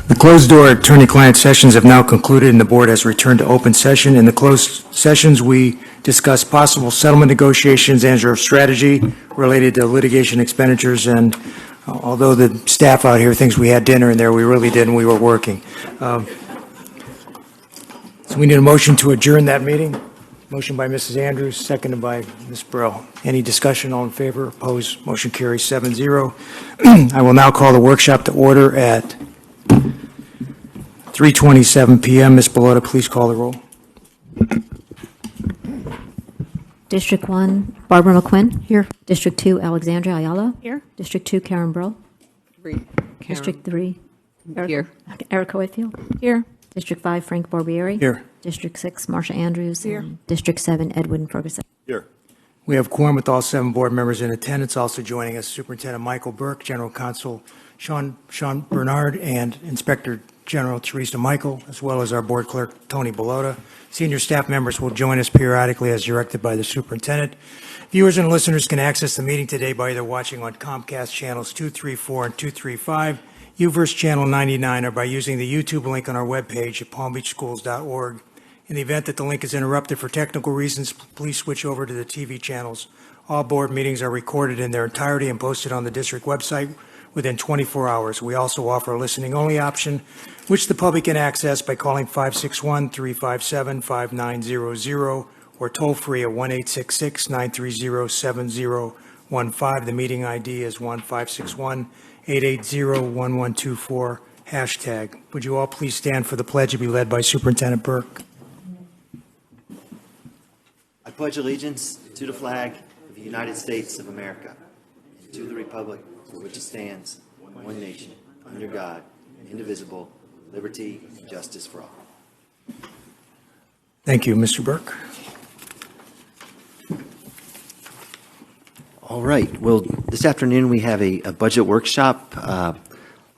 The closed-door attorney-client sessions have now concluded, and the board has returned to open session. In the closed sessions, we discussed possible settlement negotiations and or strategy related to litigation expenditures, and although the staff out here thinks we had dinner in there, we really didn't. We were working. So we need a motion to adjourn that meeting. Motion by Mrs. Andrews, seconded by Ms. Brill. Any discussion? All in favor? Opposed? Motion carries 7-0. I will now call the workshop to order at 3:27 p.m. Ms. Bellotta, please call the roll. District 1, Barbara McQuinn. Here. District 2, Alexandra Ayala. Here. District 2, Karen Brill. District 3, Erica Whitfield. Here. District 5, Frank Barbieri. Here. District 6, Marsha Andrews. Here. And District 7, Edwin Ferguson. Here. We have quorum with all 7 board members in attendance. Also joining us, Superintendent Michael Burke, General Counsel Sean Bernard, and Inspector General Teresa Michael, as well as our board clerk, Tony Bellotta. Senior staff members will join us periodically as directed by the superintendent. Viewers and listeners can access the meeting today by either watching on Comcast channels 234 and 235, UVerse channel 99, or by using the YouTube link on our webpage at palmbeachschools.org. In the event that the link is interrupted for technical reasons, please switch over to the TV channels. All board meetings are recorded in their entirety and posted on the district website within 24 hours. We also offer a listening-only option, which the public can access by calling 561-357-5900 or toll-free at 1-866-930-7015. The meeting ID is 1561-880-1124, hashtag. Would you all please stand for the pledge to be led by Superintendent Burke? I pledge allegiance to the flag of the United States of America and to the republic for which it stands, one nation, under God, indivisible, liberty and justice for all. Thank you, Mr. Burke. All right. Well, this afternoon we have a budget workshop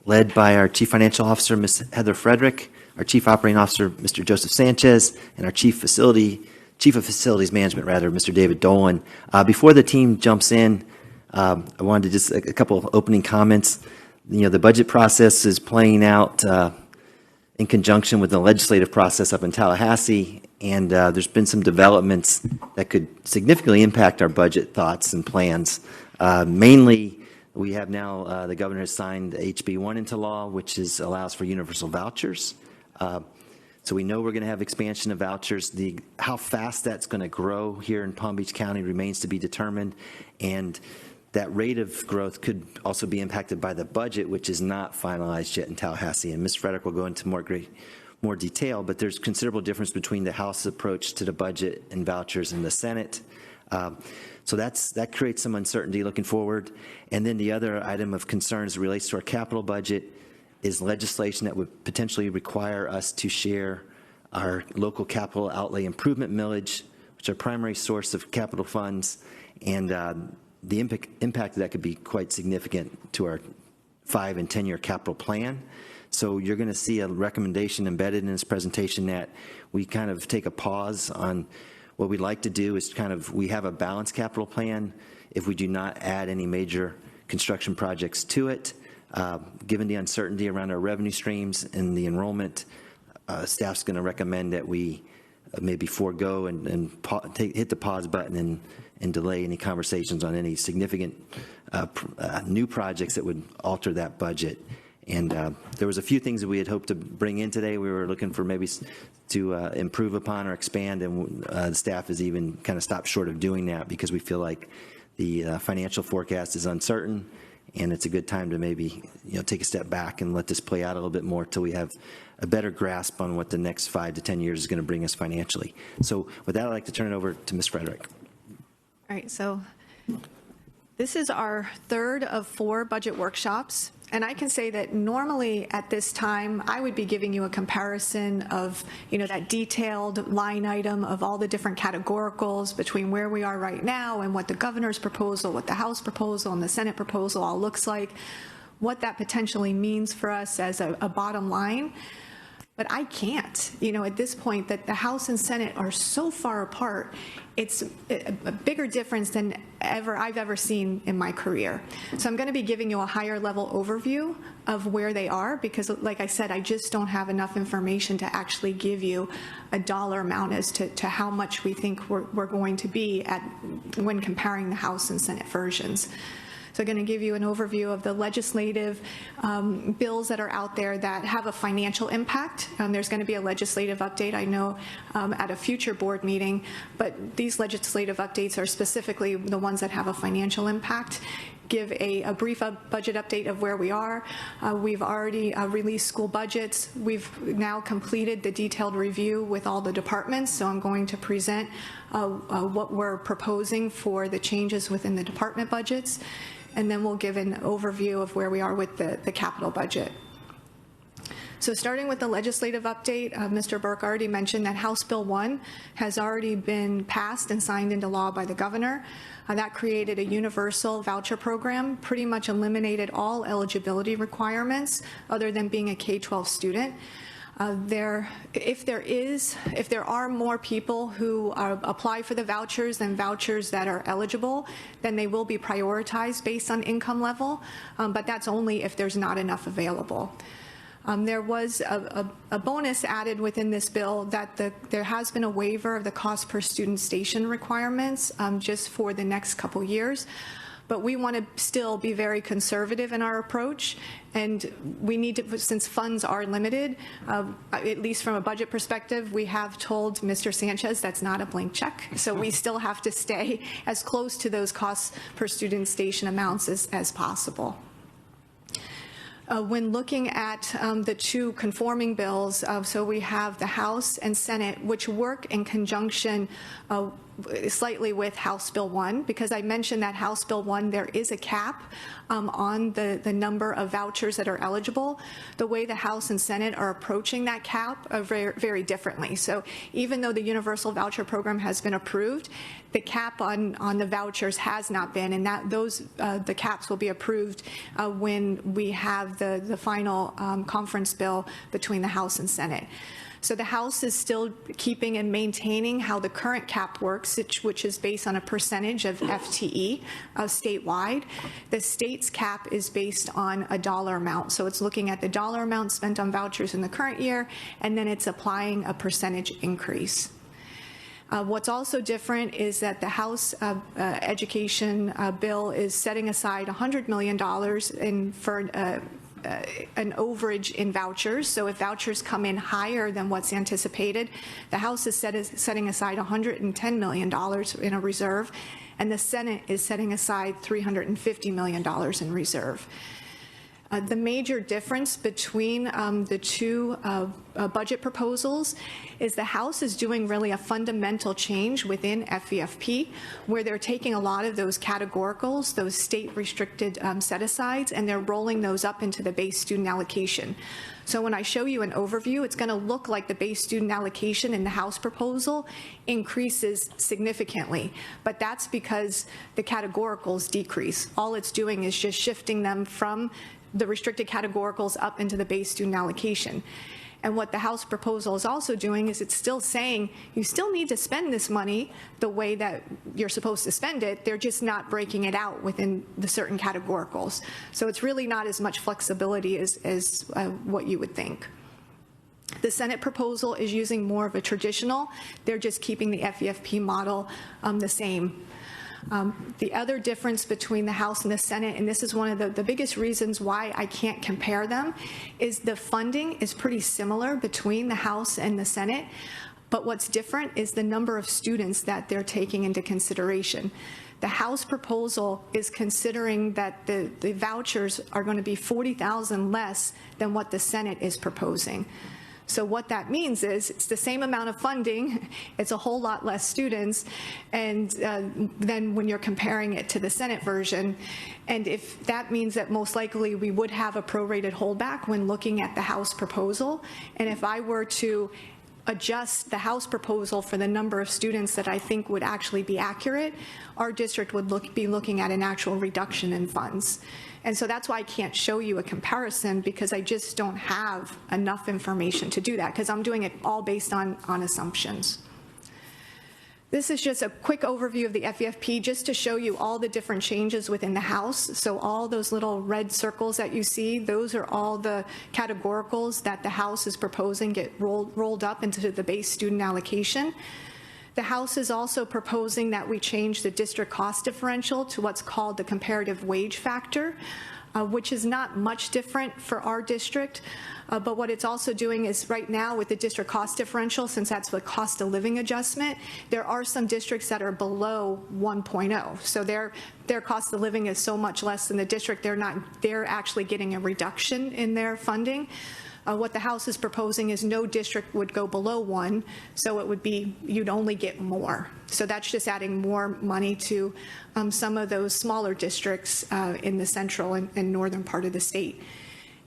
led by our Chief Financial Officer, Ms. Heather Frederick, our Chief Operating Officer, Mr. Joseph Sanchez, and our Chief of Facilities Management, Mr. David Dolan. Before the team jumps in, I wanted to just a couple of opening comments. You know, the budget process is playing out in conjunction with the legislative process up in Tallahassee, and there's been some developments that could significantly impact our budget thoughts and plans. Mainly, we have now, the governor has signed HB1 into law, which allows for universal vouchers. So we know we're going to have expansion of vouchers. How fast that's going to grow here in Palm Beach County remains to be determined, and that rate of growth could also be impacted by the budget, which is not finalized yet in Tallahassee. And Ms. Frederick will go into more detail, but there's considerable difference between the House approach to the budget and vouchers and the Senate. So that creates some uncertainty looking forward. And then the other item of concern as it relates to our capital budget is legislation that would potentially require us to share our local capital outlay improvement millage, which are primary source of capital funds, and the impact of that could be quite significant to our 5- and 10-year capital plan. So you're going to see a recommendation embedded in this presentation that we kind of take a pause on what we'd like to do is we have a balanced capital plan if we do not add any major construction projects to it. Given the uncertainty around our revenue streams and the enrollment, staff's going to recommend that we maybe forego and hit the pause button and delay any conversations on any significant new projects that would alter that budget. And there was a few things that we had hoped to bring in today. We were looking for maybe to improve upon or expand, and the staff has even kind of stopped short of doing that because we feel like the financial forecast is uncertain, and it's a good time to maybe take a step back and let this play out a little bit more till we have a better grasp on what the next 5 to 10 years is going to bring us financially. So with that, I'd like to turn it over to Ms. Frederick. All right, so this is our third of 4 budget workshops, and I can say that normally at this time, I would be giving you a comparison of, that detailed line item of all the different categoricals between where we are right now and what the governor's proposal, what the House proposal, and the Senate proposal all looks like, what that potentially means for us as a bottom line. But I can't, at this point, that the House and Senate are so far apart, it's a bigger difference than I've ever seen in my career. So I'm going to be giving you a higher level overview of where they are, because like I said, I just don't have enough information to actually give you a dollar amount as to how much we think we're going to be when comparing the House and Senate versions. So I'm going to give you an overview of the legislative bills that are out there that have a financial impact. There's going to be a legislative update, I know, at a future board meeting, but these legislative updates are specifically the ones that have a financial impact. Give a brief budget update of where we are. We've already released school budgets. We've now completed the detailed review with all the departments, so I'm going to present what we're proposing for the changes within the department budgets, and then we'll give an overview of where we are with the capital budget. So starting with the legislative update, Mr. Burke already mentioned that House Bill 1 has already been passed and signed into law by the governor. That created a universal voucher program, pretty much eliminated all eligibility requirements other than being a K-12 student. If there are more people who apply for the vouchers than vouchers that are eligible, then they will be prioritized based on income level, but that's only if there's not enough available. There was a bonus added within this bill that there has been a waiver of the cost per student station requirements just for the next couple years. But we want to still be very conservative in our approach, and we need to, since funds are limited, at least from a budget perspective, we have told Mr. Sanchez that's not a blank check, so we still have to stay as close to those costs per student station amounts as possible. When looking at the two conforming bills, so we have the House and Senate, which work in conjunction slightly with House Bill 1, because I mentioned that House Bill 1, there is a cap on the number of vouchers that are eligible. The way the House and Senate are approaching that cap are very, very differently. So even though the Universal Voucher Program has been approved, the cap on the vouchers has not been, and the caps will be approved when we have the final conference bill between the House and Senate. So the House is still keeping and maintaining how the current cap works, which is based on a percentage of FTE statewide. The state's cap is based on a dollar amount. So it's looking at the dollar amount spent on vouchers in the current year, and then it's applying a percentage increase. What's also different is that the House education bill is setting aside $100 million for an overage in vouchers. So if vouchers come in higher than what's anticipated, the House is setting aside $110 million in a reserve, and the Senate is setting aside $350 million in reserve. The major difference between the two budget proposals is the House is doing really a fundamental change within FVFP, where they're taking a lot of those categoricals, those state-restricted set-asides, and they're rolling those up into the base student allocation. So when I show you an overview, it's going to look like the base student allocation in the House proposal increases significantly, but that's because the categoricals decrease. All it's doing is just shifting them from the restricted categoricals up into the base student allocation. And what the House proposal is also doing is it's still saying you still need to spend this money the way that you're supposed to spend it. They're just not breaking it out within the certain categoricals. So it's really not as much flexibility as what you would think. The Senate proposal is using more of a traditional. They're just keeping the FVFP model the same. The other difference between the House and the Senate, and this is one of the biggest reasons why I can't compare them, is the funding is pretty similar between the House and the Senate, but what's different is the number of students that they're taking into consideration. The House proposal is considering that the vouchers are going to be 40,000 less than what the Senate is proposing. So what that means is it's the same amount of funding, it's a whole lot less students, and then when you're comparing it to the Senate version, and if that means that most likely we would have a prorated holdback when looking at the House proposal, and if I were to adjust the House proposal for the number of students that I think would actually be accurate, our district would be looking at an actual reduction in funds. And so that's why I can't show you a comparison, because I just don't have enough information to do that, because I'm doing it all based on assumptions. This is just a quick overview of the FEFP, just to show you all the different changes within the House. So all those little red circles that you see, those are all the categoricals that the House is proposing get rolled up into the base student allocation. The House is also proposing that we change the district cost differential to what's called the comparative wage factor, which is not much different for our district. But what it's also doing is, right now with the district cost differential, since that's the cost of living adjustment, there are some districts that are below 1.0. So their cost of living is so much less than the district, they're actually getting a reduction in their funding. What the House is proposing is no district would go below 1, so it would be, you'd only get more. So that's just adding more money to some of those smaller districts in the central and northern part of the state.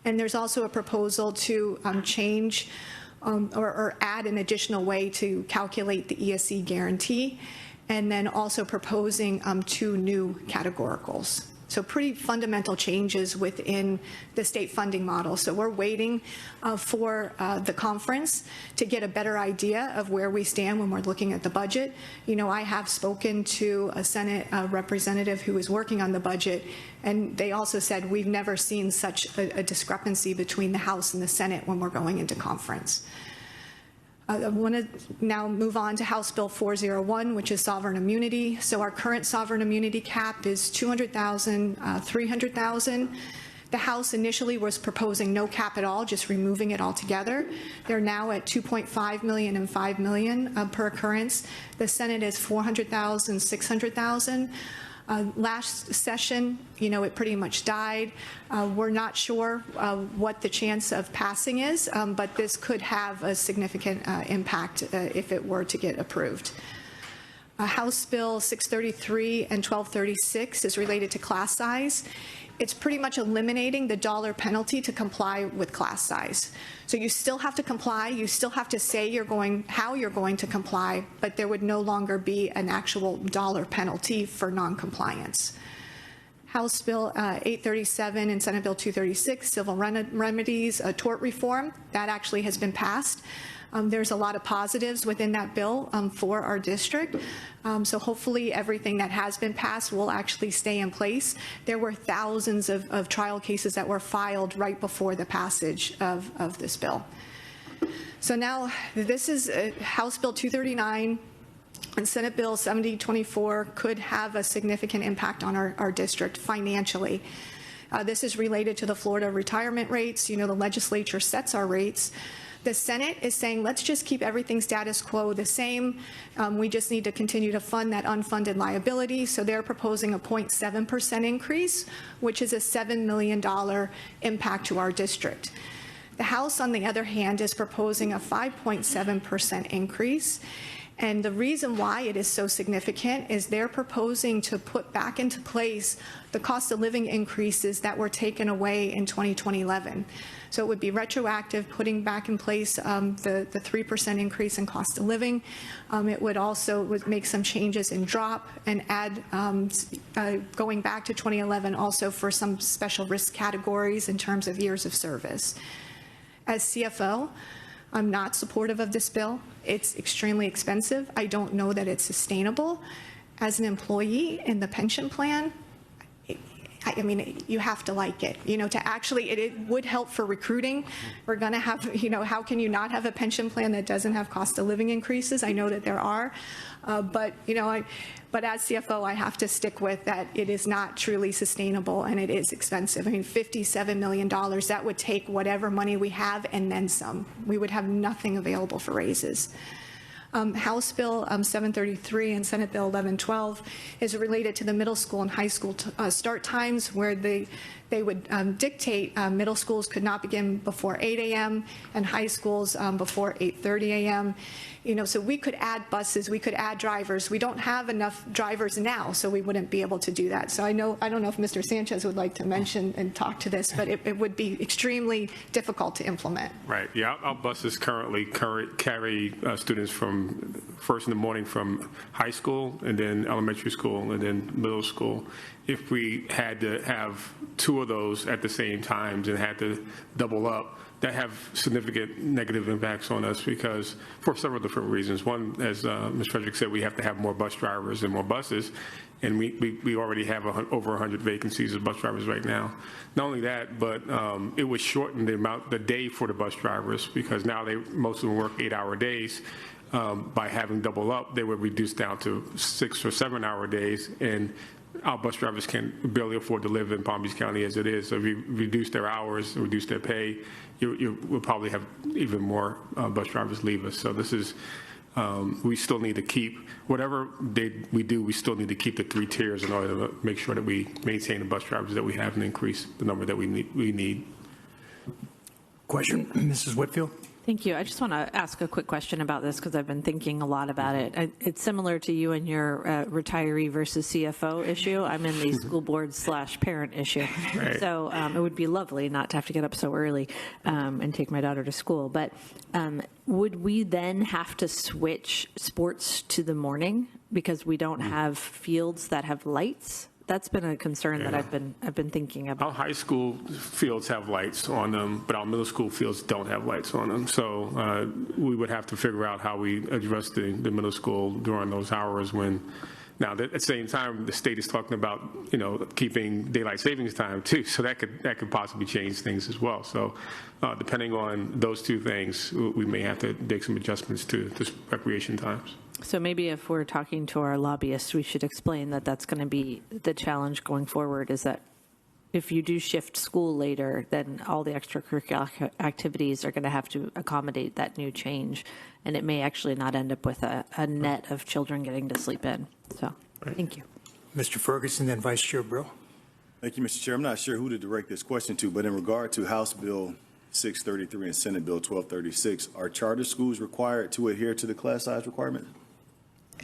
And there's also a proposal to change or add an additional way to calculate the ESE guarantee, and then also proposing 2 new categoricals. So pretty fundamental changes within the state funding model. So we're waiting for the conference to get a better idea of where we stand when we're looking at the budget. You know, I have spoken to a Senate representative who is working on the budget, and they also said we've never seen such a discrepancy between the House and the Senate when we're going into conference. I want to now move on to House Bill 401, which is sovereign immunity. So our current sovereign immunity cap is $200,000, $300,000. The House initially was proposing no cap at all, just removing it altogether. They're now at $2.5 million and $5 million per occurrence. The Senate is $400,000, $600,000. Last session, you know, it pretty much died. We're not sure what the chance of passing is, but this could have a significant impact if it were to get approved. House Bill 633 and 1236 is related to class size. It's pretty much eliminating the dollar penalty to comply with class size. So you still have to comply, you still have to say how you're going to comply, but there would no longer be an actual dollar penalty for noncompliance. House Bill 837 and Senate Bill 236, civil remedies, tort reform, that actually has been passed. There's a lot of positives within that bill for our district. So hopefully everything that has been passed will actually stay in place. There were thousands of trial cases that were filed right before the passage of this bill. So now this is House Bill 239 and Senate Bill 7024 could have a significant impact on our district financially. This is related to the Florida retirement rates. You know, the legislature sets our rates. The Senate is saying, let's just keep everything status quo the same. We just need to continue to fund that unfunded liability. So they're proposing a 0.7% increase, which is a $7 million impact to our district. The House, on the other hand, is proposing a 5.7% increase. And the reason why it is so significant is they're proposing to put back into place the cost of living increases that were taken away in 2011. So it would be retroactive, putting back in place the 3% increase in cost of living. It would also make some changes in drop and add, going back to 2011, also for some special risk categories in terms of years of service. As CFO, I'm not supportive of this bill. It's extremely expensive. I don't know that it's sustainable. As an employee in the pension plan, I mean, you have to like it, you know, to actually, it would help for recruiting. We're going to have, you know, how can you not have a pension plan that doesn't have cost of living increases? I know that there are, but, you know, but as CFO, I have to stick with that it is not truly sustainable and it is expensive. I mean, $57 million, that would take whatever money we have and then some. We would have nothing available for raises. House Bill 733 and Senate Bill 1112 is related to the middle school and high school start times, where they would dictate middle schools could not begin before 8 a.m. and high schools before 8:30 a.m. You know, so we could add buses, we could add drivers. We don't have enough drivers now, so we wouldn't be able to do that. So I don't know if Mr. Sanchez would like to mention and talk to this, but it would be extremely difficult to implement. Right. Yeah, our buses currently carry students from first in the morning from high school, and then elementary school, and then middle school. If we had to have 2 of those at the same times and had to double up, that have significant negative impacts on us because for several different reasons. One, as Ms. Frederick said, we have to have more bus drivers and more buses, and we already have over 100 vacancies of bus drivers right now. Not only that, but it would shorten the day for the bus drivers because now most of them work 8-hour days. By having double up, they would reduce down to 6 or 7-hour days, and our bus drivers can barely afford to live in Palm Beach County as it is. So if you reduce their hours, reduce their pay, you will probably have even more bus drivers leave us. So this is, we still need to keep, whatever we do, we still need to keep the 3 tiers in order to make sure that we maintain the bus drivers that we have and increase the number that we need. Question, Mrs. Whitfield? Thank you. I just want to ask a quick question about this because I've been thinking a lot about it. It's similar to you and your retiree versus CFO issue. I'm in the school board / parent issue. Right. So it would be lovely not to have to get up so early and take my daughter to school. But would we then have to switch sports to the morning because we don't have fields that have lights? That's been a concern that I've been thinking about. Our high school fields have lights on them, but our middle school fields don't have lights on them. So we would have to figure out how we address the middle school during those hours when. Now, at the same time, the state is talking about, keeping daylight savings time too, so that could possibly change things as well. So, depending on those 2 things, we may have to make some adjustments to recreation times. So maybe if we're talking to our lobbyists, we should explain that that's going to be the challenge going forward, is that if you do shift school later, then all the extracurricular activities are going to have to accommodate that new change, and it may actually not end up with a net of children getting to sleep in. So, thank you. Mr. Ferguson, then Vice Chair Brill. Thank you, Mr. Chair. I'm not sure who to direct this question to, but in regard to House Bill 633 and Senate Bill 1236, are charter schools required to adhere to the class size requirement?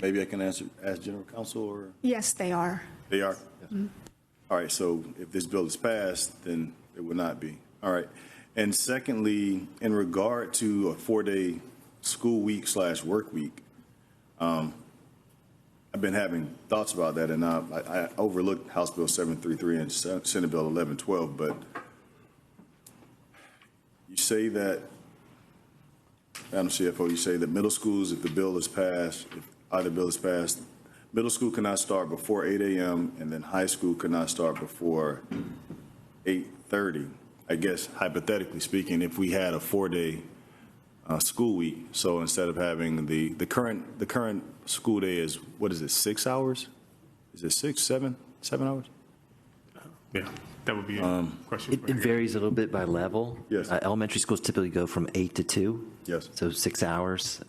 Maybe I can ask General Counsel or? Yes, they are. They are? Mm-hmm. All right, so if this bill is passed, then it would not be. All right. And secondly, in regard to a 4-day school week / work week, I've been having thoughts about that, and I overlooked House Bill 733 and Senate Bill 1112, but you say that, Madam CFO, you say that middle schools, if the bill is passed, if either bill is passed, middle school cannot start before 8 a.m., and then high school cannot start before 8:30. I guess, hypothetically speaking, if we had a 4-day school week, so instead of having the current school day is, what is it, 6 hours? Is it 6, 7 hours? Yeah, that would be a question. It varies a little bit by level. Yes. Elementary schools typically go from 8 to 2. Yes. So 6 hours.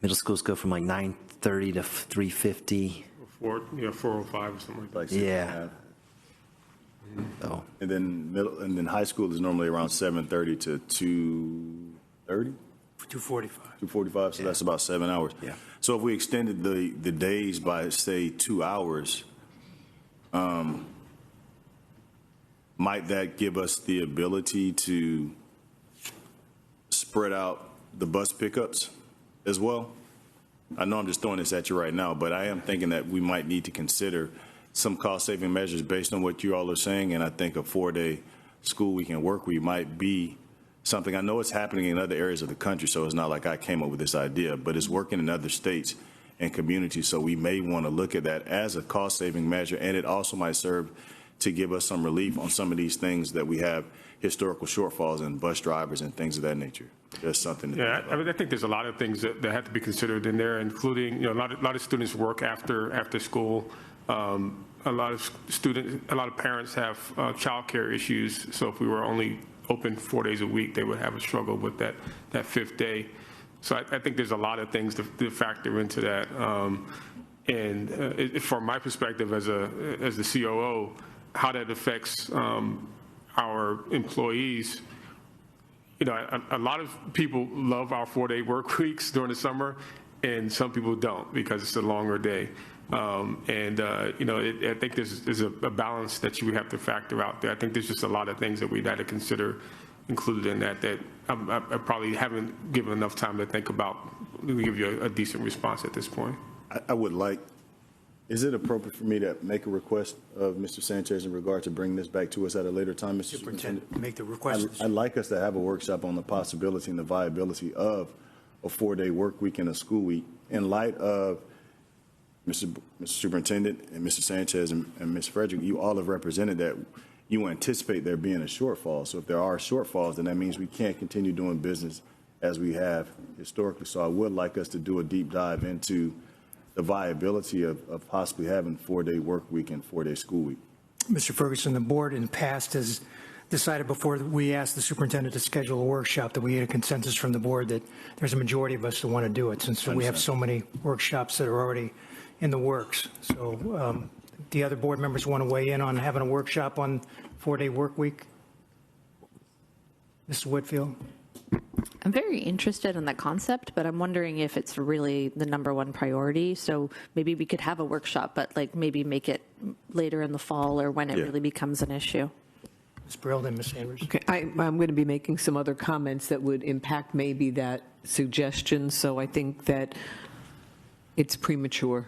Middle schools go from like 9:30 to 3:50. 4:05 or something like that. Like 6 Yeah. and a half. So And then high school is normally around 7:30 to 2:30? 245. 2:45, so that's about 7 hours. Yeah. So if we extended the days by, say, 2 hours, might that give us the ability to spread out the bus pickups as well? I know I'm just throwing this at you right now, but I am thinking that we might need to consider some cost-saving measures based on what you all are saying, and I think a 4-day school week and work week might be something. I know it's happening in other areas of the country, so it's not like I came up with this idea, but it's working in other states and communities, so we may want to look at that as a cost-saving measure, and it also might serve to give us some relief on some of these things that we have historical shortfalls in bus drivers and things of that nature. That's something. Yeah, I mean, I think there's a lot of things that have to be considered in there, including, a lot of students work after school. A lot of parents have childcare issues. So if we were only open 4 days a week, they would have a struggle with that 5th day. So I think there's a lot of things to factor into that. And from my perspective as the COO, how that affects our employees. A lot of people love our 4-day work weeks during the summer, and some people don't because it's a longer day. I think there's a balance that you have to factor out there. I think there's just a lot of things that we've had to consider included in that I probably haven't given enough time to think about give you a decent response at this point. I would like, is it appropriate for me to make a request of Mr. Sanchez in regard to bringing this back to us at a later time, Mr. Superintendent? Superintendent, make the request. I'd like us to have a workshop on the possibility and the viability of a 4-day work week and a school week in light of Mr. Superintendent and Mr. Sanchez and Ms. Frederick, you all have represented that you anticipate there being a shortfall. So if there are shortfalls, then that means we can't continue doing business as we have historically. So I would like us to do a deep dive into the viability of possibly having 4-day work week and 4-day school week. Mr. Ferguson, the board in the past has decided before we asked the superintendent to schedule a workshop that we had a consensus from the board that there's a majority of us that want to do it since we have so many workshops that are already in the works. So the other board members want to weigh in on having a workshop on 4-day work week? Mr. Whitfield? I'm very interested in that concept, but I'm wondering if it's really the number one priority. So maybe we could have a workshop, but like maybe make it later in the fall or when it really becomes an issue. Ms. Brill, then Ms. Sanders. Okay, I'm going to be making some other comments that would impact maybe that suggestion, so I think that it's premature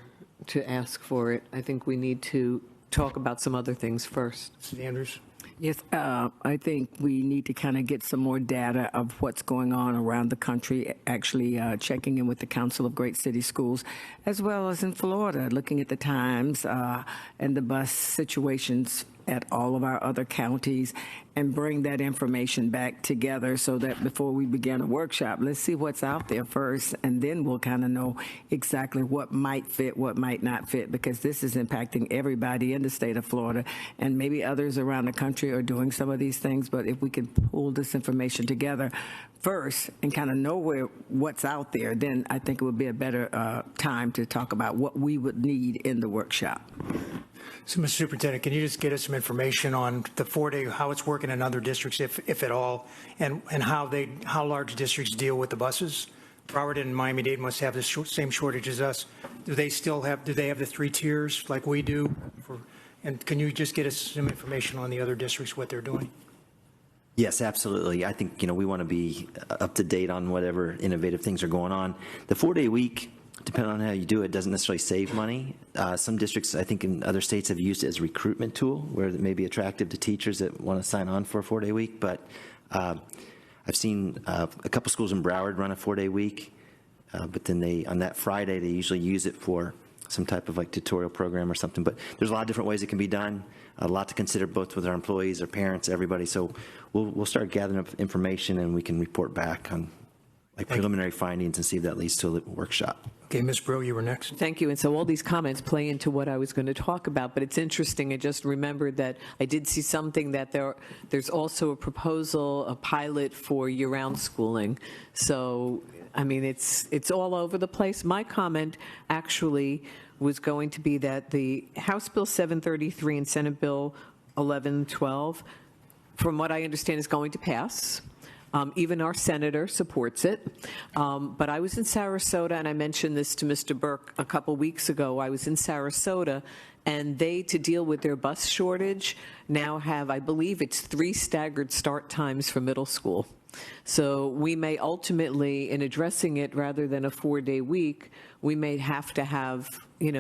to ask for it. I think we need to talk about some other things first. Ms. Andrews? Yes, I think we need to kind of get some more data of what's going on around the country, actually checking in with the Council of Great City Schools, as well as in Florida, looking at the times and the bus situations at all of our other counties, and bring that information back together so that before we begin a workshop, let's see what's out there first, and then we'll kind of know exactly what might fit, what might not fit, because this is impacting everybody in the state of Florida, and maybe others around the country are doing some of these things. But if we can pull this information together first and kind of know what's out there, then I think it would be a better time to talk about what we would need in the workshop. So, Mr. Superintendent, can you just get us some information on the 4-day, how it's working in other districts, if at all, and how large districts deal with the buses? Broward and Miami-Dade must have the same shortage as us. Do they have the 3 tiers like we do? And can you just get us some information on the other districts, what they're doing? Yes, absolutely. I think, we want to be up to date on whatever innovative things are going on. The 4-day week, depending on how you do it, doesn't necessarily save money. Some districts, I think in other states, have used it as a recruitment tool where it may be attractive to teachers that want to sign on for a 4-day week. But I've seen a couple schools in Broward run a 4-day week, but then on that Friday, they usually use it for some type of like tutorial program or something. But there's a lot of different ways it can be done, a lot to consider both with our employees, our parents, everybody. So we'll start gathering up information and we can report back on preliminary findings and see if that leads to a workshop. Okay, Ms. Brill, you were next. Thank you. And so all these comments play into what I was going to talk about, but it's interesting. I just remembered that I did see something that there's also a proposal, a pilot for year-round schooling. So, I mean, it's all over the place. My comment actually was going to be that the House Bill 733 and Senate Bill 1112, from what I understand, is going to pass. Even our senator supports it. But I was in Sarasota, and I mentioned this to Mr. Burke a couple weeks ago. I was in Sarasota, and they, to deal with their bus shortage, now have, I believe it's 3 staggered start times for middle school. So we may ultimately, in addressing it rather than a 4-day week, we may have to have,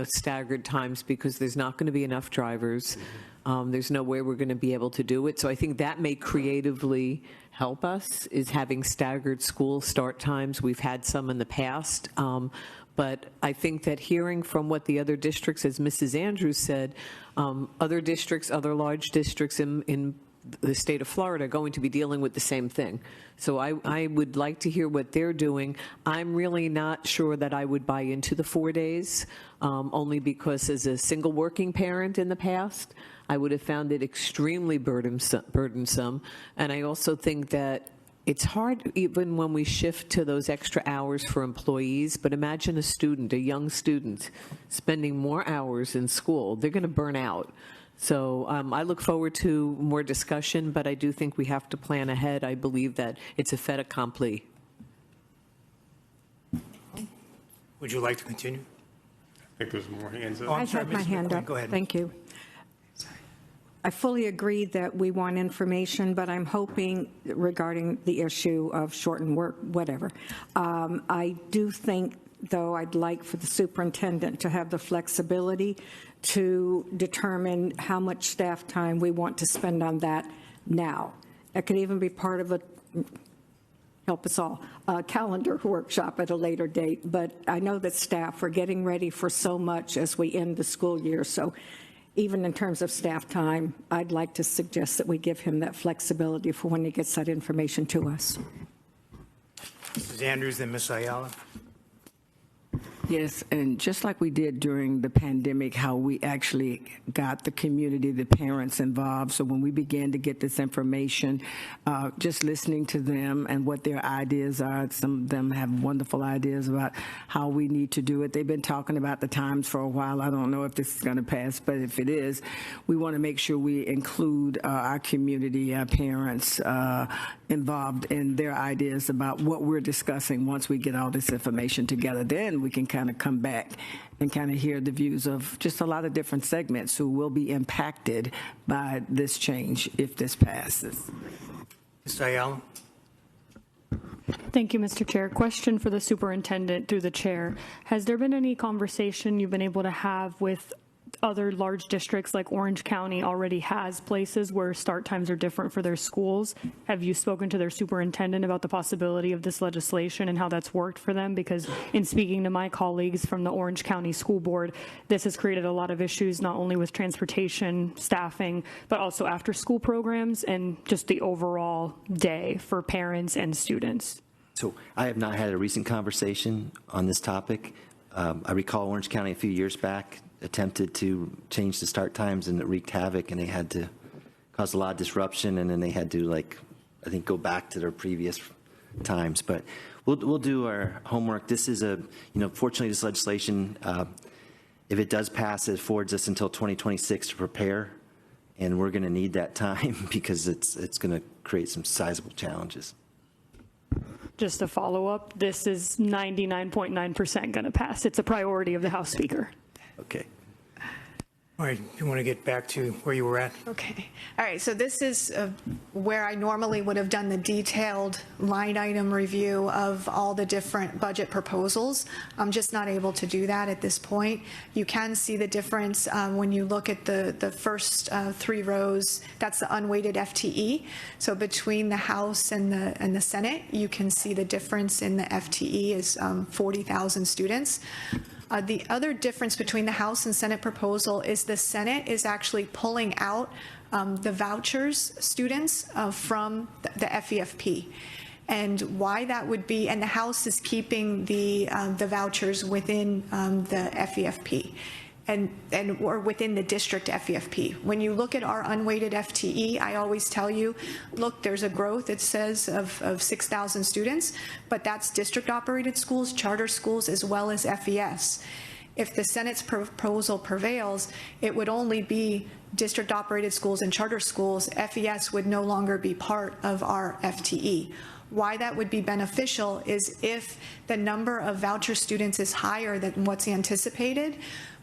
staggered times because there's not going to be enough drivers. There's no way we're going to be able to do it. So I think that may creatively help us, is having staggered school start times. We've had some in the past. But I think that hearing from what the other districts, as Mrs. Andrews said, other districts, other large districts in the state of Florida are going to be dealing with the same thing. So I would like to hear what they're doing. I'm really not sure that I would buy into the 4 days, only because as a single working parent in the past, I would have found it extremely burdensome. And I also think that it's hard even when we shift to those extra hours for employees, but imagine a student, a young student, spending more hours in school. They're going to burn out. So I look forward to more discussion, but I do think we have to plan ahead. I believe that it's a fait accompli. Would you like to continue? I think there's more hands up. Oh, I'm I sorry, had my Mrs. hand McQueen, up. go ahead. Thank you. I fully agree that we want information, but I'm hoping regarding the issue of shortened work, whatever. I do think, though, I'd like for the superintendent to have the flexibility to determine how much staff time we want to spend on that now. That could even be part of a, help us all, a calendar workshop at a later date. But I know that staff are getting ready for so much as we end the school year. So even in terms of staff time, I'd like to suggest that we give him that flexibility for when he gets that information to us. Mrs. Andrews, then Ms. Ayala. Yes, and just like we did during the pandemic, how we actually got the community, the parents involved. So when we began to get this information, just listening to them and what their ideas are, some of them have wonderful ideas about how we need to do it. They've been talking about the times for a while. I don't know if this is going to pass, but if it is, we want to make sure we include our community, our parents involved in their ideas about what we're discussing once we get all this information together. Then we can kind of come back and kind of hear the views of just a lot of different segments who will be impacted by this change if this passes. Ms. Ayala. Thank you, Mr. Chair. Question for the superintendent through the chair. Has there been any conversation you've been able to have with other large districts like Orange County already has places where start times are different for their schools? Have you spoken to their superintendent about the possibility of this legislation and how that's worked for them? Because in speaking to my colleagues from the Orange County School Board, this has created a lot of issues, not only with transportation, staffing, but also after school programs and just the overall day for parents and students. So I have not had a recent conversation on this topic. I recall Orange County a few years back attempted to change the start times, and it wreaked havoc, and they had to cause a lot of disruption, and then they had to, like, I think, go back to their previous times. But we'll do our homework. This is fortunately, this legislation, if it does pass, it affords us until 2026 to prepare, and we're going to need that time because it's going to create some sizable challenges. Just a follow-up, this is 99.9% going to pass. It's a priority of the House Speaker. Okay. All right, you want to get back to where you were at? Okay. All right. So this is where I normally would have done the detailed line item review of all the different budget proposals. I'm just not able to do that at this point. You can see the difference when you look at the first three rows. That's the unweighted FTE. So between the House and the Senate, you can see the difference in the FTE is 40,000 students. The other difference between the House and Senate proposal is the Senate is actually pulling out the vouchers students from the FEFP. And why that would be, and the House is keeping the vouchers within the FEFP. Or within the district FEFP. When you look at our unweighted FTE, I always tell you, look, there's a growth, it says, of 6,000 students, but that's district operated schools, charter schools, as well as FES. If the Senate's proposal prevails, it would only be district operated schools and charter schools. FES would no longer be part of our FTE. Why that would be beneficial is if the number of voucher students is higher than what's anticipated,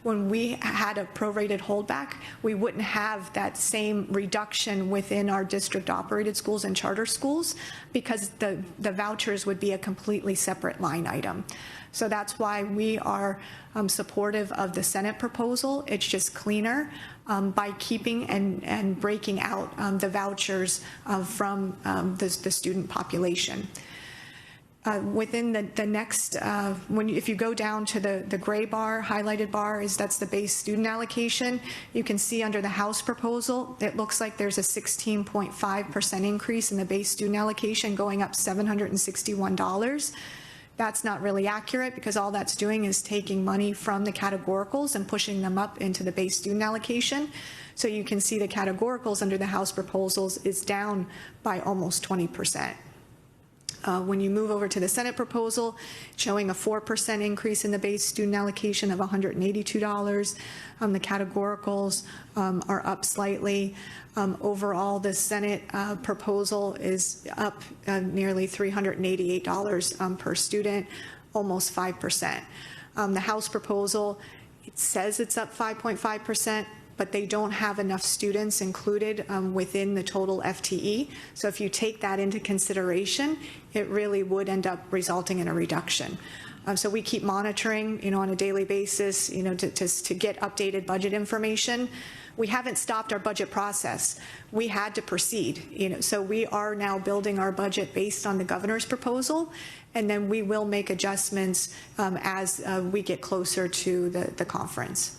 when we had a prorated holdback, we wouldn't have that same reduction within our district operated schools and charter schools because the vouchers would be a completely separate line item. So that's why we are supportive of the Senate proposal. It's just cleaner by keeping and breaking out the vouchers from the student population. Within the next, if you go down to the gray bar, highlighted bar, that's the base student allocation. You can see under the House proposal, it looks like there's a 16.5% increase in the base student allocation, going up $761. That's not really accurate because all that's doing is taking money from the categoricals and pushing them up into the base student allocation. So you can see the categoricals under the House proposals is down by almost 20%. When you move over to the Senate proposal, showing a 4% increase in the base student allocation of $182. The categoricals are up slightly. Overall, the Senate proposal is up nearly $388 per student, almost 5%. The House proposal, it says it's up 5.5%. but they don't have enough students included within the total FTE. So if you take that into consideration, it really would end up resulting in a reduction. So we keep monitoring, on a daily basis, to get updated budget information. We haven't stopped our budget process. We had to proceed, so we are now building our budget based on the governor's proposal, and then we will make adjustments as we get closer to the conference.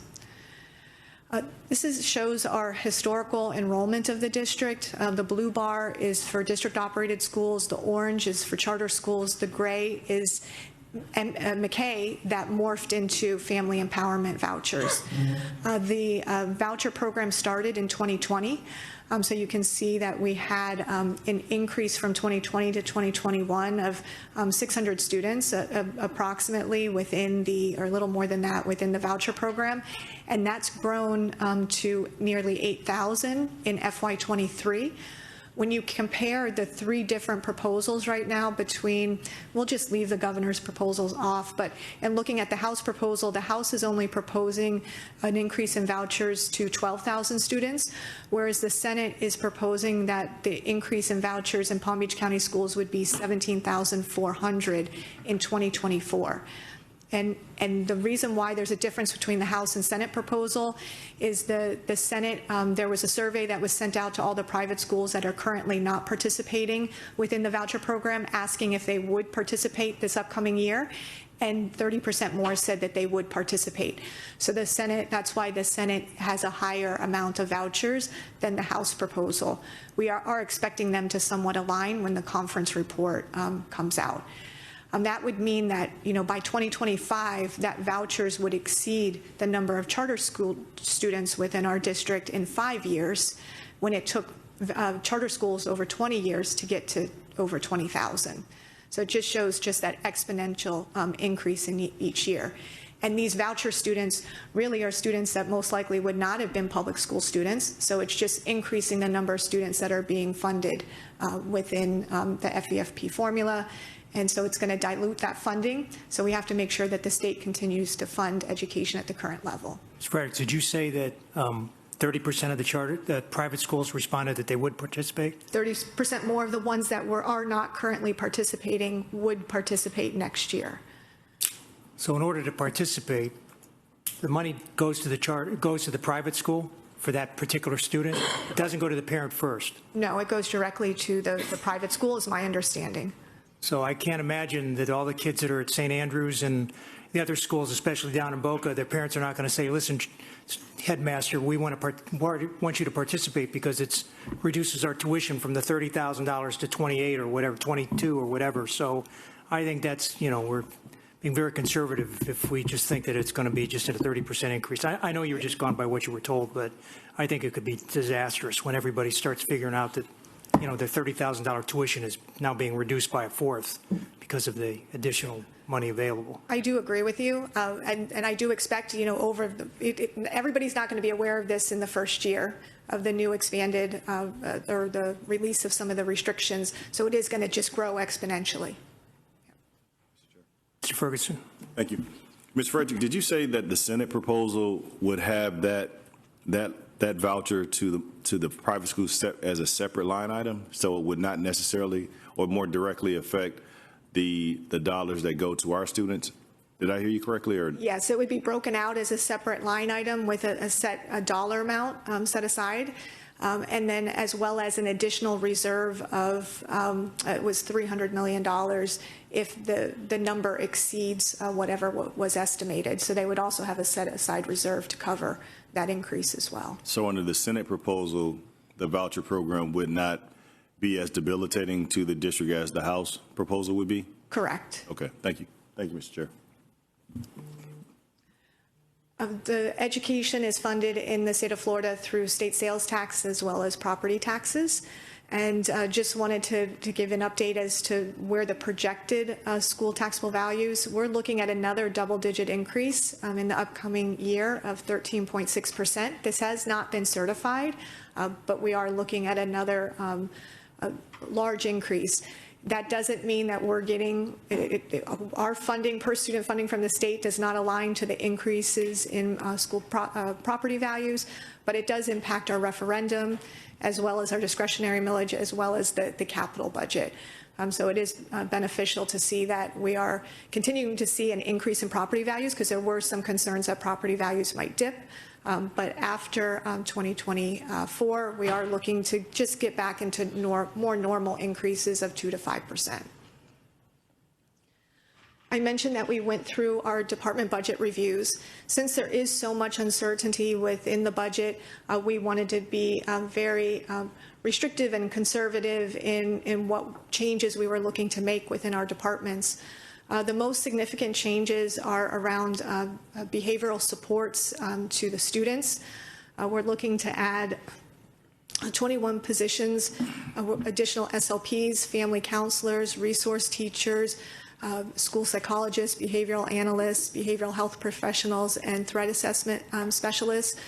This shows our historical enrollment of the district. The blue bar is for district-operated schools. The orange is for charter schools. The gray is McKay that morphed into family empowerment vouchers. The voucher program started in 2020. So you can see that we had an increase from 2020 to 2021 of 600 students approximately within or a little more than that within the voucher program. And that's grown to nearly 8,000 in FY23. When you compare the three different proposals right now we'll just leave the governor's proposals off, but in looking at the House proposal, the House is only proposing an increase in vouchers to 12,000 students, whereas the Senate is proposing that the increase in vouchers in Palm Beach County schools would be 17,400 in 2024. And the reason why there's a difference between the House and Senate proposal is the Senate, there was a survey that was sent out to all the private schools that are currently not participating within the voucher program, asking if they would participate this upcoming year, and 30% more said that they would participate. So the Senate, that's why the Senate has a higher amount of vouchers than the House proposal. We are expecting them to somewhat align when the conference report comes out. That would mean that, by 2025, that vouchers would exceed the number of charter school students within our district in 5 years, when it took charter schools over 20 years to get to over 20,000. So it just shows that exponential increase in each year. And these voucher students really are students that most likely would not have been public school students. So it's just increasing the number of students that are being funded within the FEFP formula. And so it's going to dilute that funding. So we have to make sure that the state continues to fund education at the current level. Mr. Frederick, did you say that 30% of the private schools responded that they would participate? 30% more of the ones that are not currently participating would participate next year. So in order to participate, the money goes to the private school for that particular student? It doesn't go to the parent first? No, it goes directly to the private school, is my understanding. So I can't imagine that all the kids that are at St. Andrews and the other schools, especially down in Boca, their parents are not going to say, listen, headmaster, we want you to participate because it reduces our tuition from the $30,000 to 28 or whatever, 22 or whatever. So I think that's, we're being very conservative if we just think that it's going to be just at a 30% increase. I know you were just gone by what you were told, but I think it could be disastrous when everybody starts figuring out that their $30,000 tuition is now being reduced by a fourth because of the additional money available. I do agree with you, and I do expect, everybody's not going to be aware of this in the first year of the new expanded or the release of some of the restrictions, so it is going to just grow exponentially. Mr. Ferguson. Thank you. Ms. Frederick, did you say that the Senate proposal would have that voucher to the private school as a separate line item, so it would not necessarily or more directly affect the dollars that go to our students? Did I hear you correctly? Or yes, it would be broken out as a separate line item with a dollar amount set aside, and then as well as an additional reserve of it was $300 million if the number exceeds whatever was estimated. So they would also have a set aside reserve to cover that increase as well. So under the Senate proposal, the voucher program would not be as debilitating to the district as the House proposal would be? Correct. Okay, thank you. Thank you, Mr. Chair. The education is funded in the state of Florida through state sales tax as well as property taxes. And just wanted to give an update as to where the projected school taxable values. We're looking at another double-digit increase in the upcoming year of 13.6%. This has not been certified, but we are looking at another large increase. That doesn't mean that we're getting, our funding, per student funding from the state does not align to the increases in school property values, but it does impact our referendum, as well as our discretionary millage, as well as the capital budget. So it is beneficial to see that we are continuing to see an increase in property values, because there were some concerns that property values might dip. But after 2024, we are looking to just get back into more normal increases of 2 to 5%. I mentioned that we went through our department budget reviews. Since there is so much uncertainty within the budget, we wanted to be very restrictive and conservative in what changes we were looking to make within our departments. The most significant changes are around behavioral supports to the students. We're looking to add 21 positions, additional SLPs, family counselors, resource teachers, school psychologists, behavioral analysts, behavioral health professionals, and threat assessment specialists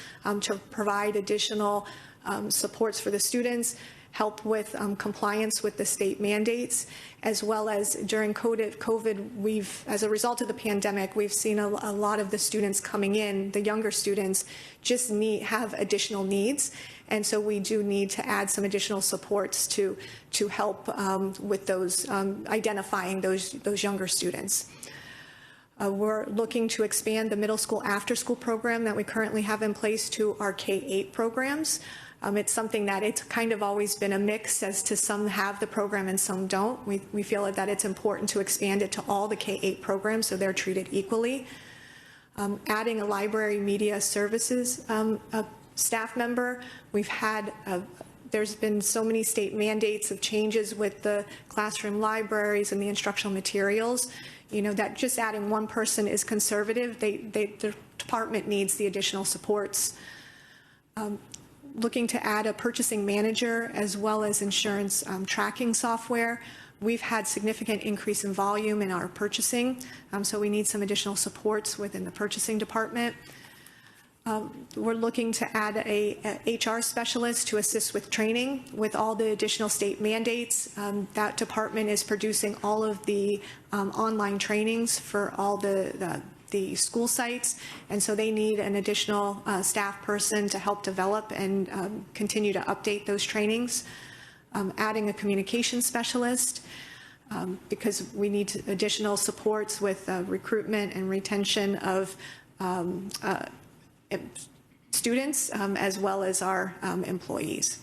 to provide additional supports for the students, help with compliance with the state mandates, as well as during COVID, as a result of the pandemic, we've seen a lot of the students coming in, the younger students, just have additional needs. And so we do need to add some additional supports to help with those, identifying those younger students. We're looking to expand the middle school after-school program that we currently have in place to our K-8 programs. It's something that it's kind of always been a mix, as to some have the program and some don't. We feel that it's important to expand it to all the K-8 programs so they're treated equally. Adding a library media services staff member. We've had, there's been so many state mandates of changes with the classroom libraries and the instructional materials, that just adding one person is conservative. The department needs the additional supports. Looking to add a purchasing manager as well as insurance tracking software. We've had significant increase in volume in our purchasing, so we need some additional supports within the purchasing department. We're looking to add a HR specialist to assist with training with all the additional state mandates. That department is producing all of the online trainings for all the school sites, and so they need an additional staff person to help develop and continue to update those trainings. Adding a communication specialist, because we need additional supports with recruitment and retention of students, as well as our employees.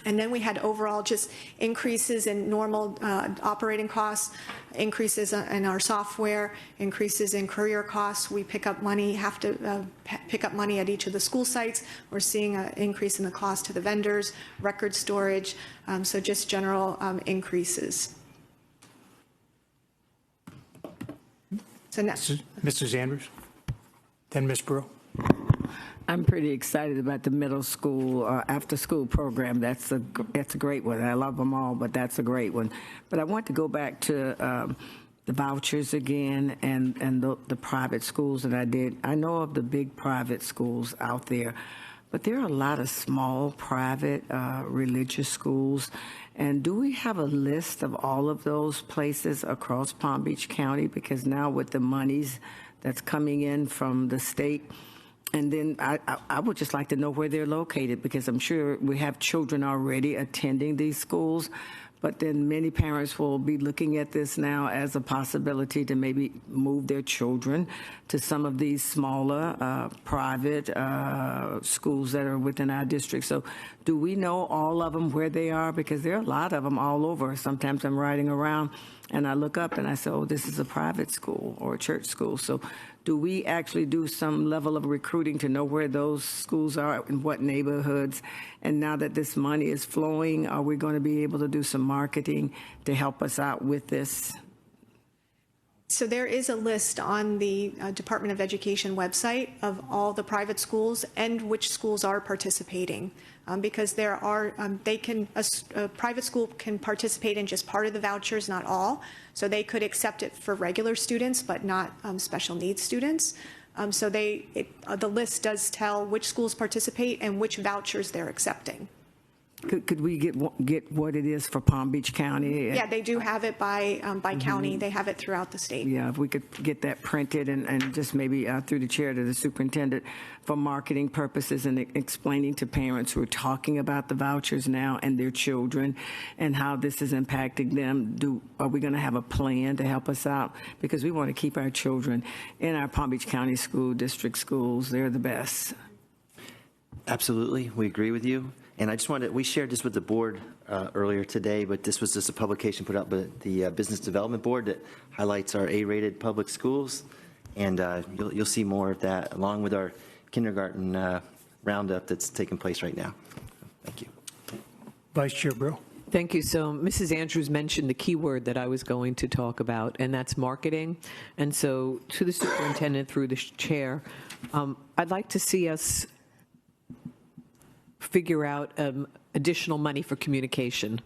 And then we had overall just increases in normal operating costs, increases in our software, increases in career costs. We pick up money, have to pick up money at each of the school sites. We're seeing an increase in the cost to the vendors, record storage, so just general increases. So next. Mrs. Andrews, then Ms. Brew. I'm pretty excited about the middle school after-school program. That's a great one. I love them all, but that's a great one. But I want to go back to the vouchers again and the private schools. And I know of the big private schools out there, but there are a lot of small private religious schools. And do we have a list of all of those places across Palm Beach County? Because now with the monies that's coming in from the state, and then I would just like to know where they're located, because I'm sure we have children already attending these schools, but then many parents will be looking at this now as a possibility to maybe move their children to some of these smaller private schools that are within our district. So do we know all of them where they are? Because there are a lot of them all over. Sometimes I'm riding around and I look up and I say, oh, this is a private school or a church school. So do we actually do some level of recruiting to know where those schools are, in what neighborhoods? And now that this money is flowing, are we going to be able to do some marketing to help us out with this? So there is a list on the Department of Education website of all the private schools and which schools are participating, because there are, a private school can participate in just part of the vouchers, not all. So they could accept it for regular students, but not special needs students. So the list does tell which schools participate and which vouchers they're accepting. Could we get what it is for Palm Beach County? Yeah, they do have it by county. They have it throughout the state. Yeah, if we could get that printed and just maybe through the chair to the superintendent for marketing purposes and explaining to parents who are talking about the vouchers now and their children and how this is impacting them. Are we going to have a plan to help us out? Because we want to keep our children in our Palm Beach County School District schools. They're the best. Absolutely, we agree with you. And I just wanted, we shared this with the board earlier today, but this was just a publication put out by the Business Development Board that highlights our A-rated public schools. And you'll see more of that along with our kindergarten roundup that's taking place right now. Thank you. Vice Chair Brill. Thank you. So Mrs. Andrews mentioned the key word that I was going to talk about, and that's marketing. And so to the superintendent through the chair, I'd like to see us figure out additional money for communication,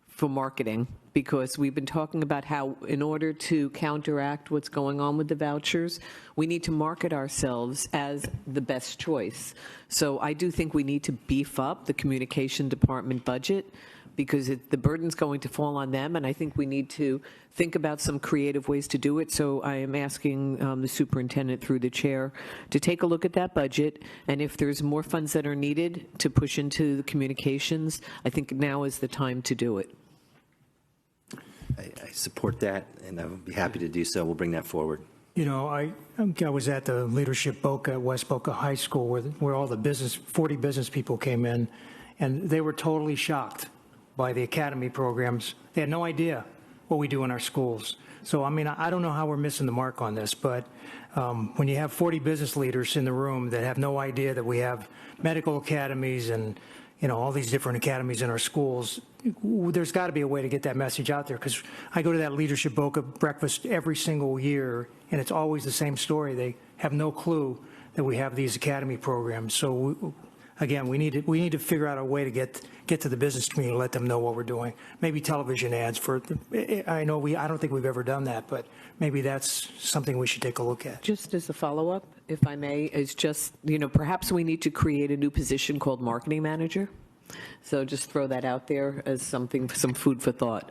for marketing, because we've been talking about how in order to counteract what's going on with the vouchers, we need to market ourselves as the best choice. So I do think we need to beef up the communication department budget, because the burden's going to fall on them, and I think we need to think about some creative ways to do it. So I am asking the superintendent through the chair to take a look at that budget, and if there's more funds that are needed to push into the communications, I think now is the time to do it. I support that, and I would be happy to do so. We'll bring that forward. You know, I was at the Leadership Boca at West Boca High School where all the 40 business people came in, and they were totally shocked by the academy programs. They had no idea what we do in our schools. So, I mean, I don't know how we're missing the mark on this, but when you have 40 business leaders in the room that have no idea that we have medical academies and, you know, all these different academies in our schools, there's got to be a way to get that message out there, because I go to that Leadership Boca breakfast every single year, and it's always the same story. They have no clue that we have these academy programs. So, again, we need to figure out a way to get to the business community, let them know what we're doing. Maybe television ads for. I don't think we've ever done that, but maybe that's something we should take a look at. Just as a follow-up, if I may, is just, you know, perhaps we need to create a new position called marketing manager. So just throw that out there as something, some food for thought.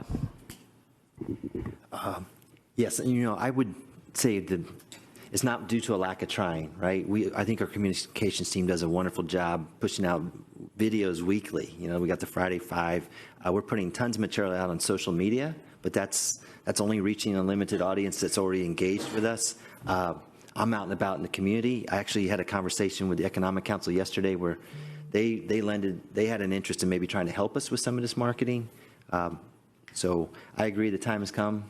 Yes, you know, I would say that it's not due to a lack of trying, right? I think our communications team does a wonderful job pushing out videos weekly. You know, we got the Friday 5. We're putting tons of material out on social media, but that's only reaching a limited audience that's already engaged with us. I'm out and about in the community. I actually had a conversation with the Economic Council yesterday where they had an interest in maybe trying to help us with some of this marketing. So I agree the time has come,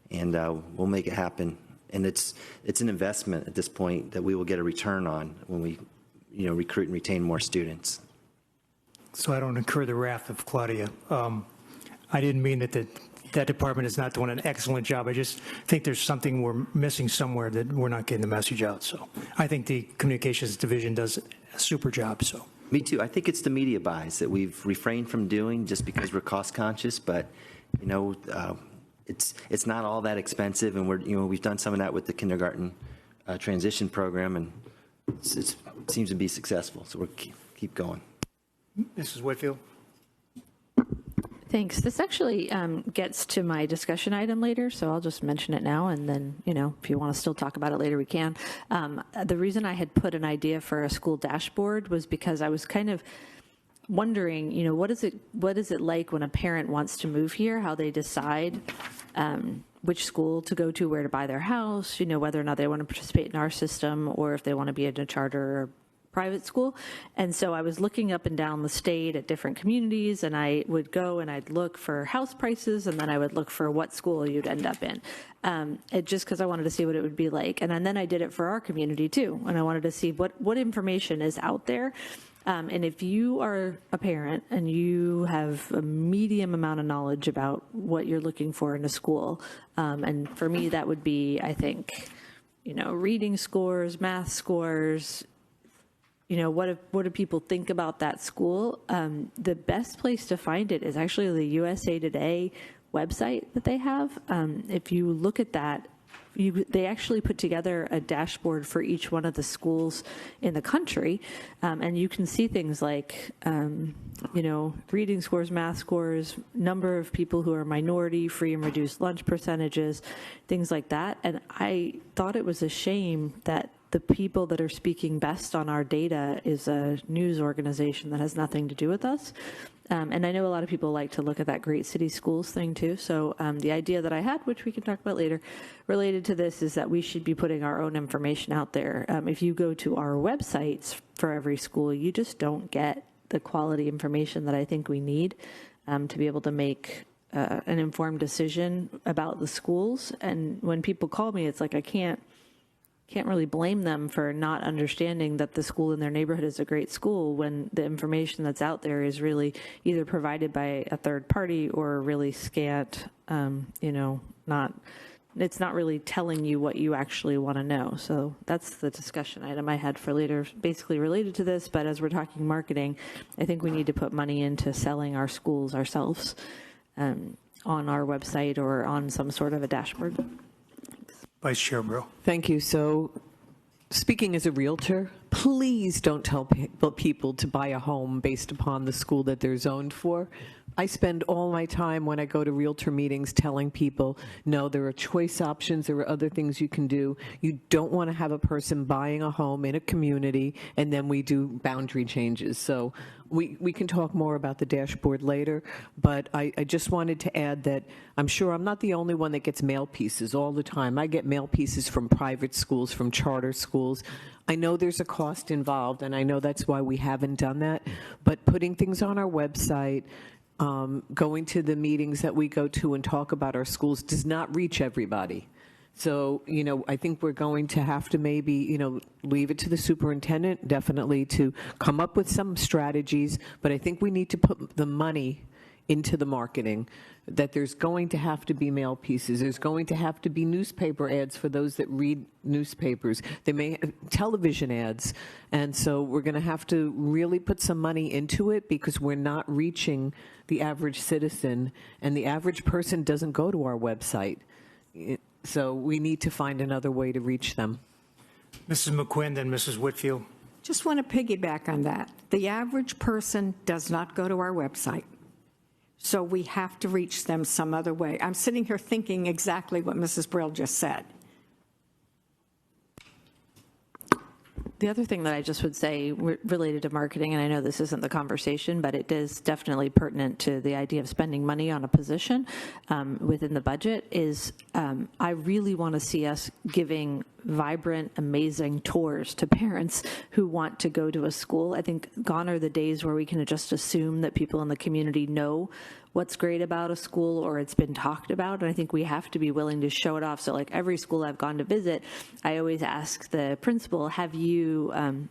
and we'll make it happen. And it's an investment at this point that we will get a return on when we, you know, recruit and retain more students. So I don't incur the wrath of Claudia. I didn't mean that department is not doing an excellent job. I just think there's something we're missing somewhere that we're not getting the message out. So I think the communications division does a super job. So Me too. I think it's the media buys that we've refrained from doing just because we're cost conscious, but, you know, it's not all that expensive, and we've done some of that with the kindergarten transition program, and it seems to be successful. So we'll keep going. Mrs. Whitfield. Thanks. This actually gets to my discussion item later, so I'll just mention it now, and then, you know, if you want to still talk about it later, we can. The reason I had put an idea for a school dashboard was because I was kind of wondering, you know, what is it like when a parent wants to move here, how they decide which school to go to, where to buy their house, you know, whether or not they want to participate in our system or if they want to be in a charter or private school. And so I was looking up and down the state at different communities, and I would go and I'd look for house prices, and then I would look for what school you'd end up in, just because I wanted to see what it would be like. And then I did it for our community too, and I wanted to see what information is out there. And if you are a parent and you have a medium amount of knowledge about what you're looking for in a school, and for me that would be, I think, you know, reading scores, math scores, you know, what do people think about that school? The best place to find it is actually the USA Today website that they have. If you look at that, they actually put together a dashboard for each one of the schools in the country, and you can see things like, reading scores, math scores, number of people who are minority, free and reduced lunch percentages, things like that. And I thought it was a shame that the people that are speaking best on our data is a news organization that has nothing to do with us. And I know a lot of people like to look at that Great City Schools thing too. So the idea that I had, which we can talk about later, related to this is that we should be putting our own information out there. If you go to our websites for every school, you just don't get the quality information that I think we need to be able to make an informed decision about the schools. And when people call me, it's like I can't really blame them for not understanding that the school in their neighborhood is a great school when the information that's out there is really either provided by a third party or really scant, it's not really telling you what you actually want to know. So that's the discussion item I had for later, basically related to this. But as we're talking marketing, I think we need to put money into selling our schools ourselves on our website or on some sort of a dashboard. Vice Chair Brill. Thank you. So, speaking as a realtor, please don't tell people to buy a home based upon the school that they're zoned for. I spend all my time when I go to realtor meetings telling people, no, there are choice options, there are other things you can do. You don't want to have a person buying a home in a community and then we do boundary changes. So we can talk more about the dashboard later, but I just wanted to add that I'm sure I'm not the only one that gets mail pieces all the time. I get mail pieces from private schools, from charter schools. I know there's a cost involved, and I know that's why we haven't done that, but putting things on our website, going to the meetings that we go to and talk about our schools does not reach everybody. So, I think we're going to have to maybe, leave it to the superintendent, definitely, to come up with some strategies, but I think we need to put the money into the marketing, that there's going to have to be mail pieces, there's going to have to be newspaper ads for those that read newspapers, they may have television ads, and so we're going to have to really put some money into it because we're not reaching the average citizen, and the average person doesn't go to our website. So we need to find another way to reach them. Mrs. McQuinn, then Mrs. Whitfield. Just want to piggyback on that. The average person does not go to our website. So we have to reach them some other way. I'm sitting here thinking exactly what Mrs. Brill just said. The other thing that I just would say related to marketing, and I know this isn't the conversation, but it is definitely pertinent to the idea of spending money on a position within the budget, is I really want to see us giving vibrant, amazing tours to parents who want to go to a school. I think gone are the days where we can just assume that people in the community know what's great about a school or it's been talked about, and I think we have to be willing to show it off. So like every school I've gone to visit, I always ask the principal,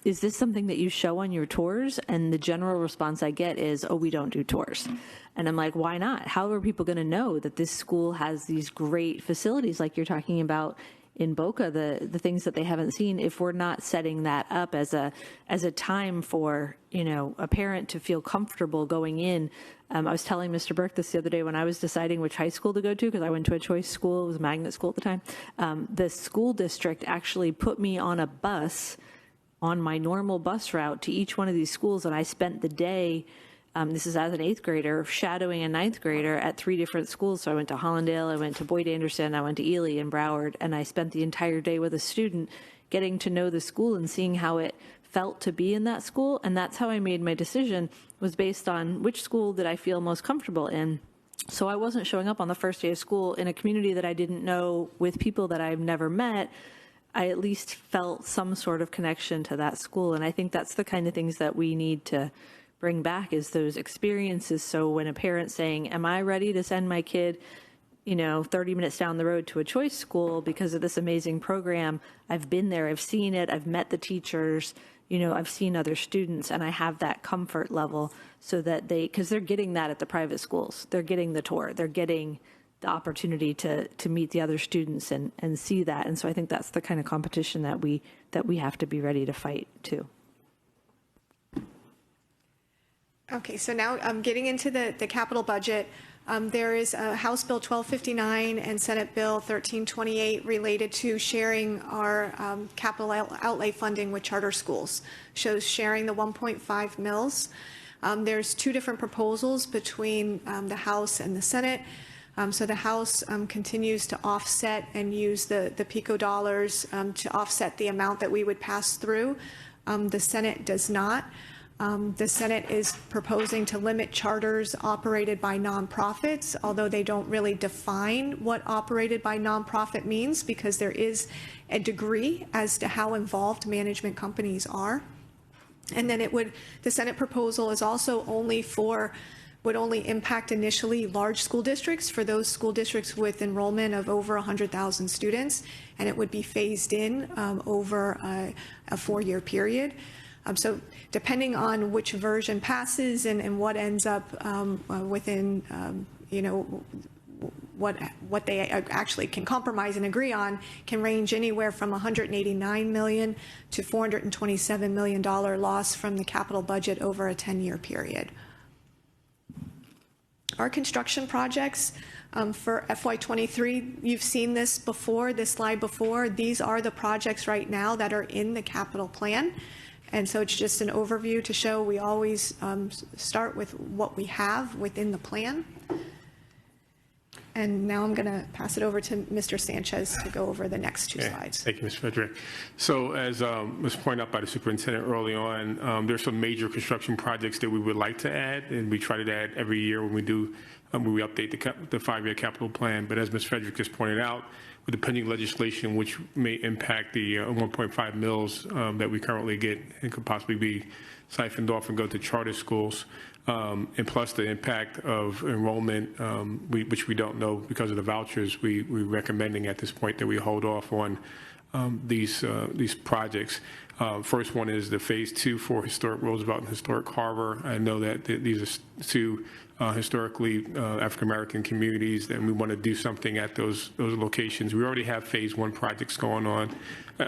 is this something that you show on your tours? And the general response I get is, oh, we don't do tours. And I'm like, why not? How are people going to know that this school has these great facilities like you're talking about in Boca, the things that they haven't seen, if we're not setting that up as a time for, a parent to feel comfortable going in. I was telling Mr. Burke this the other day when I was deciding which high school to go to, because I went to a choice school, it was a magnet school at the time. The school district actually put me on a bus on my normal bus route to each one of these schools, and I spent the day, this is as an 8th grader, shadowing a 9th grader at 3 different schools. So I went to Hollandale, I went to Boyd Anderson, I went to Ely and Broward, and I spent the entire day with a student getting to know the school and seeing how it felt to be in that school. And that's how I made my decision, was based on which school did I feel most comfortable in. So I wasn't showing up on the first day of school in a community that I didn't know with people that I've never met. I at least felt some sort of connection to that school. And I think that's the kind of things that we need to bring back, is those experiences. So when a parent's saying, am I ready to send my kid 30 minutes down the road to a choice school because of this amazing program? I've been there, I've seen it, I've met the teachers, I've seen other students, and I have that comfort level so that because they're getting that at the private schools. They're getting the tour, they're getting the opportunity to meet the other students and see that. And so I think that's the kind of competition that we have to be ready to fight too. Okay, so now getting into the capital budget, There is House Bill 1259 and Senate Bill 1328 related to sharing our capital outlay funding with charter schools. Shows sharing the 1.5 mils. There's two different proposals between the House and the Senate. So the House continues to offset and use the PICO dollars to offset the amount that we would pass through. The Senate does not. The Senate is proposing to limit charters operated by nonprofits, although they don't really define what operated by nonprofit means because there is a degree as to how involved management companies are. And then the Senate proposal is also would only impact initially large school districts, for those school districts with enrollment of over 100,000 students, and it would be phased in over a 4-year period. So depending on which version passes and what ends up within, what they actually can compromise and agree on can range anywhere from $189 million to $427 million loss from the capital budget over a 10-year period. Our construction projects for FY23, you've seen this before, this slide before. These are the projects right now that are in the capital plan. And so it's just an overview to show we always start with what we have within the plan. And now I'm going to pass it over to Mr. Sanchez to go over the next two slides. Thank you, Ms. Frederick. So as was pointed out by the superintendent early on, there's some major construction projects that we would like to add, and we try to add every year when we update the 5-year capital plan. But as Ms. Frederick just pointed out, with the pending legislation, which may impact the 1.5 mils that we currently get and could possibly be siphoned off and go to charter schools, and plus the impact of enrollment, which we don't know because of the vouchers, we're recommending at this point that we hold off on these projects. First one is the phase 2 for historic Roosevelt and historic Carver. I know that these are two historically African-American communities, and we want to do something at those locations. We already have phase 1 projects going on,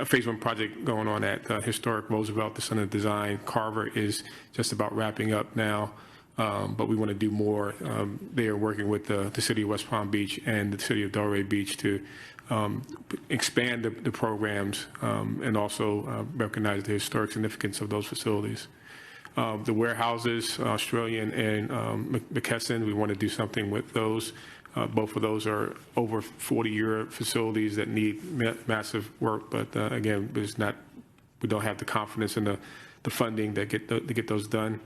phase 1 project going on at historic Roosevelt, the Center of Design. Carver is just about wrapping up now, but we want to do more. They are working with the city of West Palm Beach and the city of Delray Beach to expand the programs and also recognize the historic significance of those facilities. The warehouses, Australian and McKesson, we want to do something with those. Both of those are over 40-year facilities that need massive work, but again, we don't have the confidence in the funding to get those done.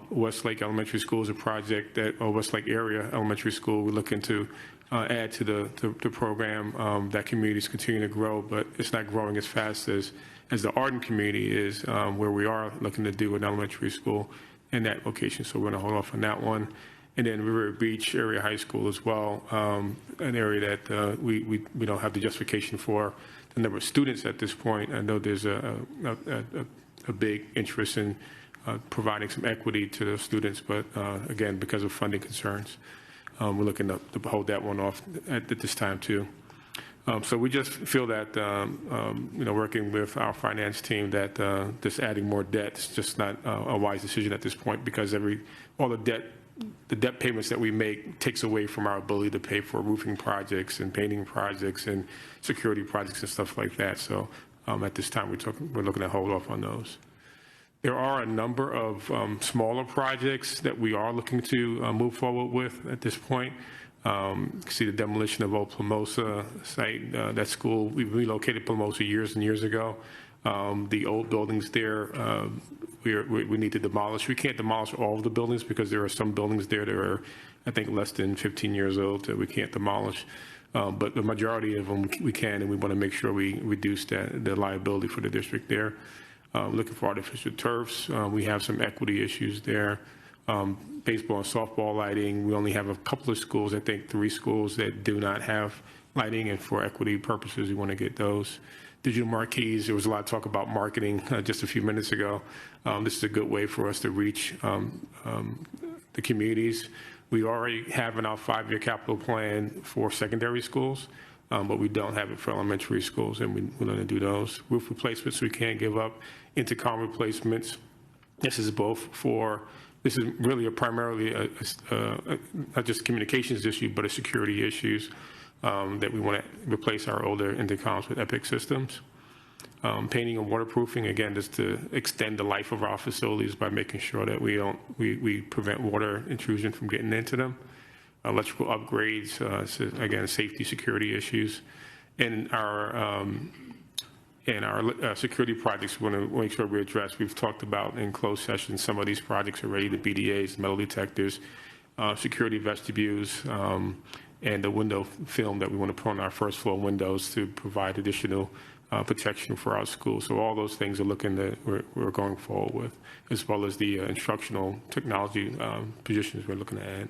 Westlake Elementary School is a project or Westlake Area Elementary School, we're looking to add to the program. That community is continuing to grow, but it's not growing as fast as the Arden community is, where we are looking to do an elementary school in that location. So we're going to hold off on that one. And then River Beach Area High School as well, an area that we don't have the justification for the number of students at this point. I know there's a big interest in providing some equity to those students, but again, because of funding concerns, we're looking to hold that one off at this time too. So we just feel that, working with our finance team, that just adding more debt is just not a wise decision at this point, because all the debt payments that we make takes away from our ability to pay for roofing projects and painting projects and security projects and stuff like that. So at this time, we're looking to hold off on those. There are a number of smaller projects that we are looking to move forward with at this point. You can see the demolition of old Plumosa site. That school, we relocated Plumosa years and years ago. The old buildings there, we need to demolish. We can't demolish all of the buildings because there are some buildings there that are, I think, less than 15 years old that we can't demolish. But the majority of them we can, and we want to make sure we reduce the liability for the district there. Looking for artificial turfs. We have some equity issues there. Baseball and softball lighting. We only have a couple of schools, I think 3 schools that do not have lighting, and for equity purposes, we want to get those. Digital marquees, there was a lot of talk about marketing just a few minutes ago. This is a good way for us to reach the communities. We already have in our 5-year capital plan for secondary schools, but we don't have it for elementary schools, and we're going to do those. Roof replacements we can't give up. Intercom replacements. This is both for this is really primarily not just a communications issue, but a security issues that we want to replace our older intercoms with EPIC systems. Painting and waterproofing, again, just to extend the life of our facilities by making sure that we prevent water intrusion from getting into them. Electrical upgrades, again, safety, security issues. And our security projects, we want to make sure we address. We've talked about in closed session some of these projects already, the BDAs, metal detectors, security vestibules, and the window film that we want to put on our first floor windows to provide additional protection for our schools. So all those things are looking that we're going forward with, as well as the instructional technology positions we're looking to add.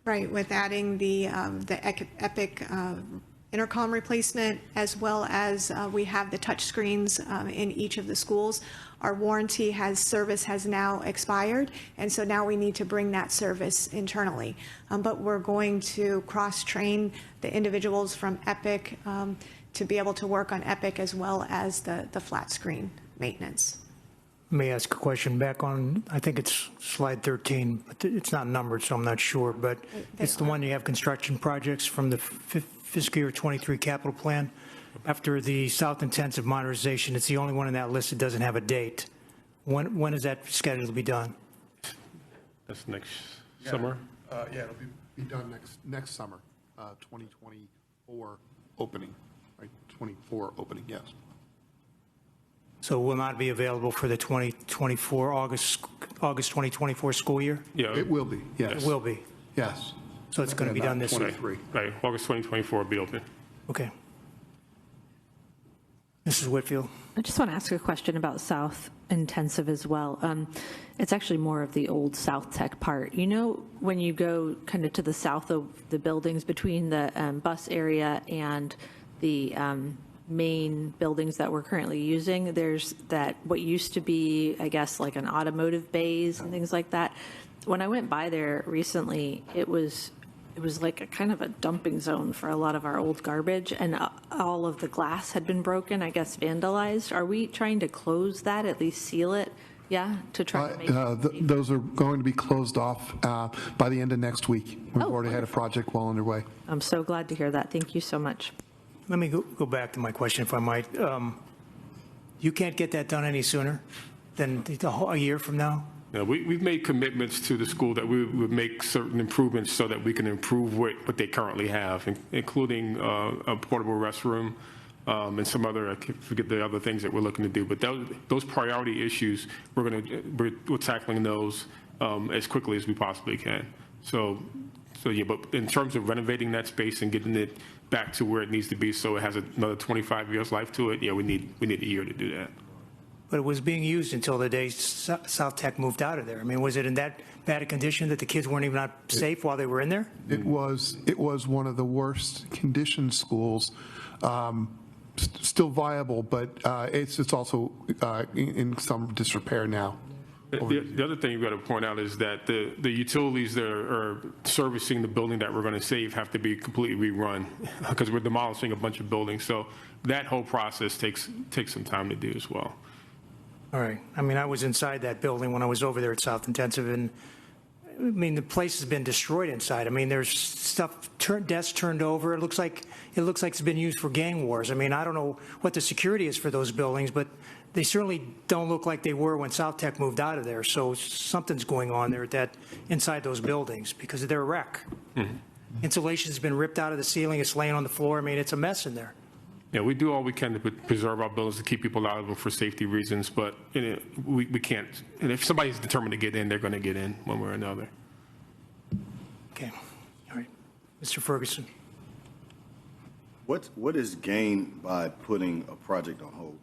Right, with adding the EPIC intercom replacement, as well as we have the touch screens in each of the schools. Our warranty service has now expired, and so now we need to bring that service internally. But we're going to cross-train the individuals from EPIC to be able to work on EPIC as well as the flat screen maintenance. May I ask a question back on, I think it's slide 13, but it's not numbered, so I'm not sure, but it's the one you have construction projects from the fiscal year 23 capital plan. After the South Intensive Modernization, it's the only one in that list that doesn't have a date. When is that scheduled to be done? That's next summer? Yeah, it'll be done next summer, 2024 opening, right? 24 opening, yes. So will not be available for the 2024, August 2024 school year? Yeah. It will be, yes. It will be. Yes. So it's going to be done this year? Right, August 2024 will be open. Okay. Mrs. Whitfield? I just want to ask a question about South Intensive as well. It's actually more of the old South Tech part. You know, when you go kind of to the south of the buildings between the bus area and the main buildings that we're currently using, there's that what used to be, I guess, like an automotive bays and things like that. When I went by there recently, it was like a kind of a dumping zone for a lot of our old garbage, and all of the glass had been broken, I guess vandalized. Are we trying to close that, at least seal it? Yeah, to try to make it Those are going to be closed off by the end of next week. We've Oh, already had a project well underway. I'm so glad to hear that. Thank you so much. Let me go back to my question, if I might. You can't get that done any sooner than a year from now? Yeah, we've made commitments to the school that we would make certain improvements so that we can improve what they currently have, including a portable restroom and some other, I forget the other things that we're looking to do. But those priority issues, we're tackling those as quickly as we possibly can. So yeah, but in terms of renovating that space and getting it back to where it needs to be so it has another 25 years life to it, yeah, we need a year to do that. But it was being used until the day South Tech moved out of there. I mean, was it in that bad a condition that the kids weren't even not safe while they were in there? It was one of the worst conditioned schools. Still viable, but it's also in some disrepair now. The other thing you've got to point out is that the utilities that are servicing the building that we're going to save have to be completely rerun because we're demolishing a bunch of buildings. So that whole process takes some time to do as well. All right. I mean, I was inside that building when I was over there at South Intensive, and I mean, the place has been destroyed inside. I mean, there's stuff, desks turned over. It looks like it's been used for gang wars. I mean, I don't know what the security is for those buildings, but they certainly don't look like they were when South Tech moved out of there. So something's going on there inside those buildings because they're a wreck. Mm-hmm. Insulation's been ripped out of the ceiling. It's laying on the floor. I mean, it's a mess in there. Yeah, we do all we can to preserve our buildings to keep people out of them for safety reasons, but we can't. And if somebody's determined to get in, they're going to get in one way or another. Okay. All right. Mr. Ferguson. What is gained by putting a project on hold?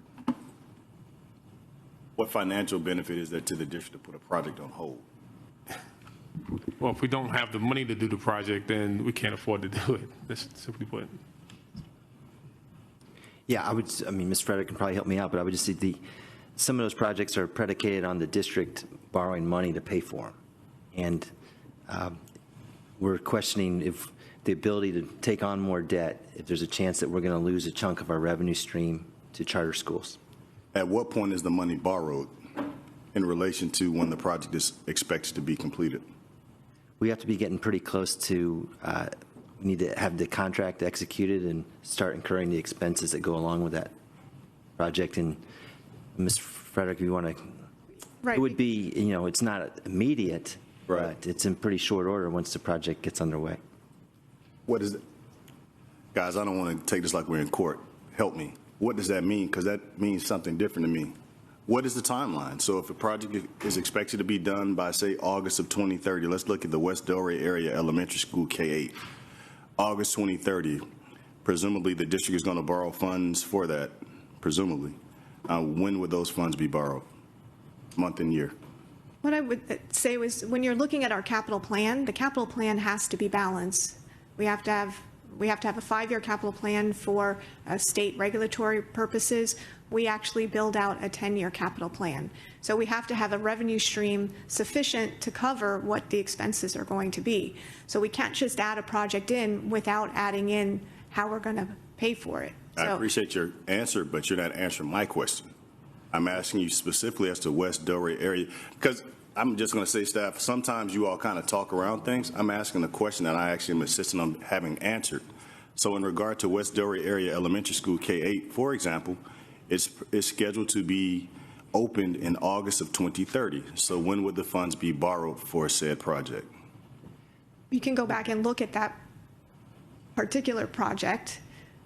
What financial benefit is there to the district to put a project on hold? Well, if we don't have the money to do the project, then we can't afford to do it. That's simply put. Yeah, I mean, Ms. Frederick can probably help me out, but I would just say some of those projects are predicated on the district borrowing money to pay for them. And we're questioning if the ability to take on more debt, if there's a chance that we're going to lose a chunk of our revenue stream to charter schools. At what point is the money borrowed? in relation to when the project is expected to be completed? We have to be getting pretty close to, we need to have the contract executed and start incurring the expenses that go along with that project. And Ms. Frederick, if you want to, Right. it would be, you know, it's not immediate, Right. but it's in pretty short order once the project gets underway. What is it? Guys, I don't want to take this like we're in court. Help me. What does that mean? Because that means something different to me. What is the timeline? So if a project is expected to be done by, say, August of 2030, let's look at the West Delray Area Elementary School K-8. August 2030, presumably the district is going to borrow funds for that, presumably. When would those funds be borrowed? Month and year? What I would say was, when you're looking at our capital plan, the capital plan has to be balanced. We have to have a 5-year capital plan for state regulatory purposes. We actually build out a 10-year capital plan. So we have to have a revenue stream sufficient to cover what the expenses are going to be. So we can't just add a project in without adding in how we're going to pay for it. I So- appreciate your answer, but you're not answering my question. I'm asking you specifically as to West Delray area, because I'm just going to say, staff, sometimes you all kind of talk around things. I'm asking a question that I actually am insisting on having answered. So in regard to West Delray Area Elementary School K-8, for example, it's scheduled to be opened in August of 2030. So when would the funds be borrowed for said project? You can go back and look at that particular project,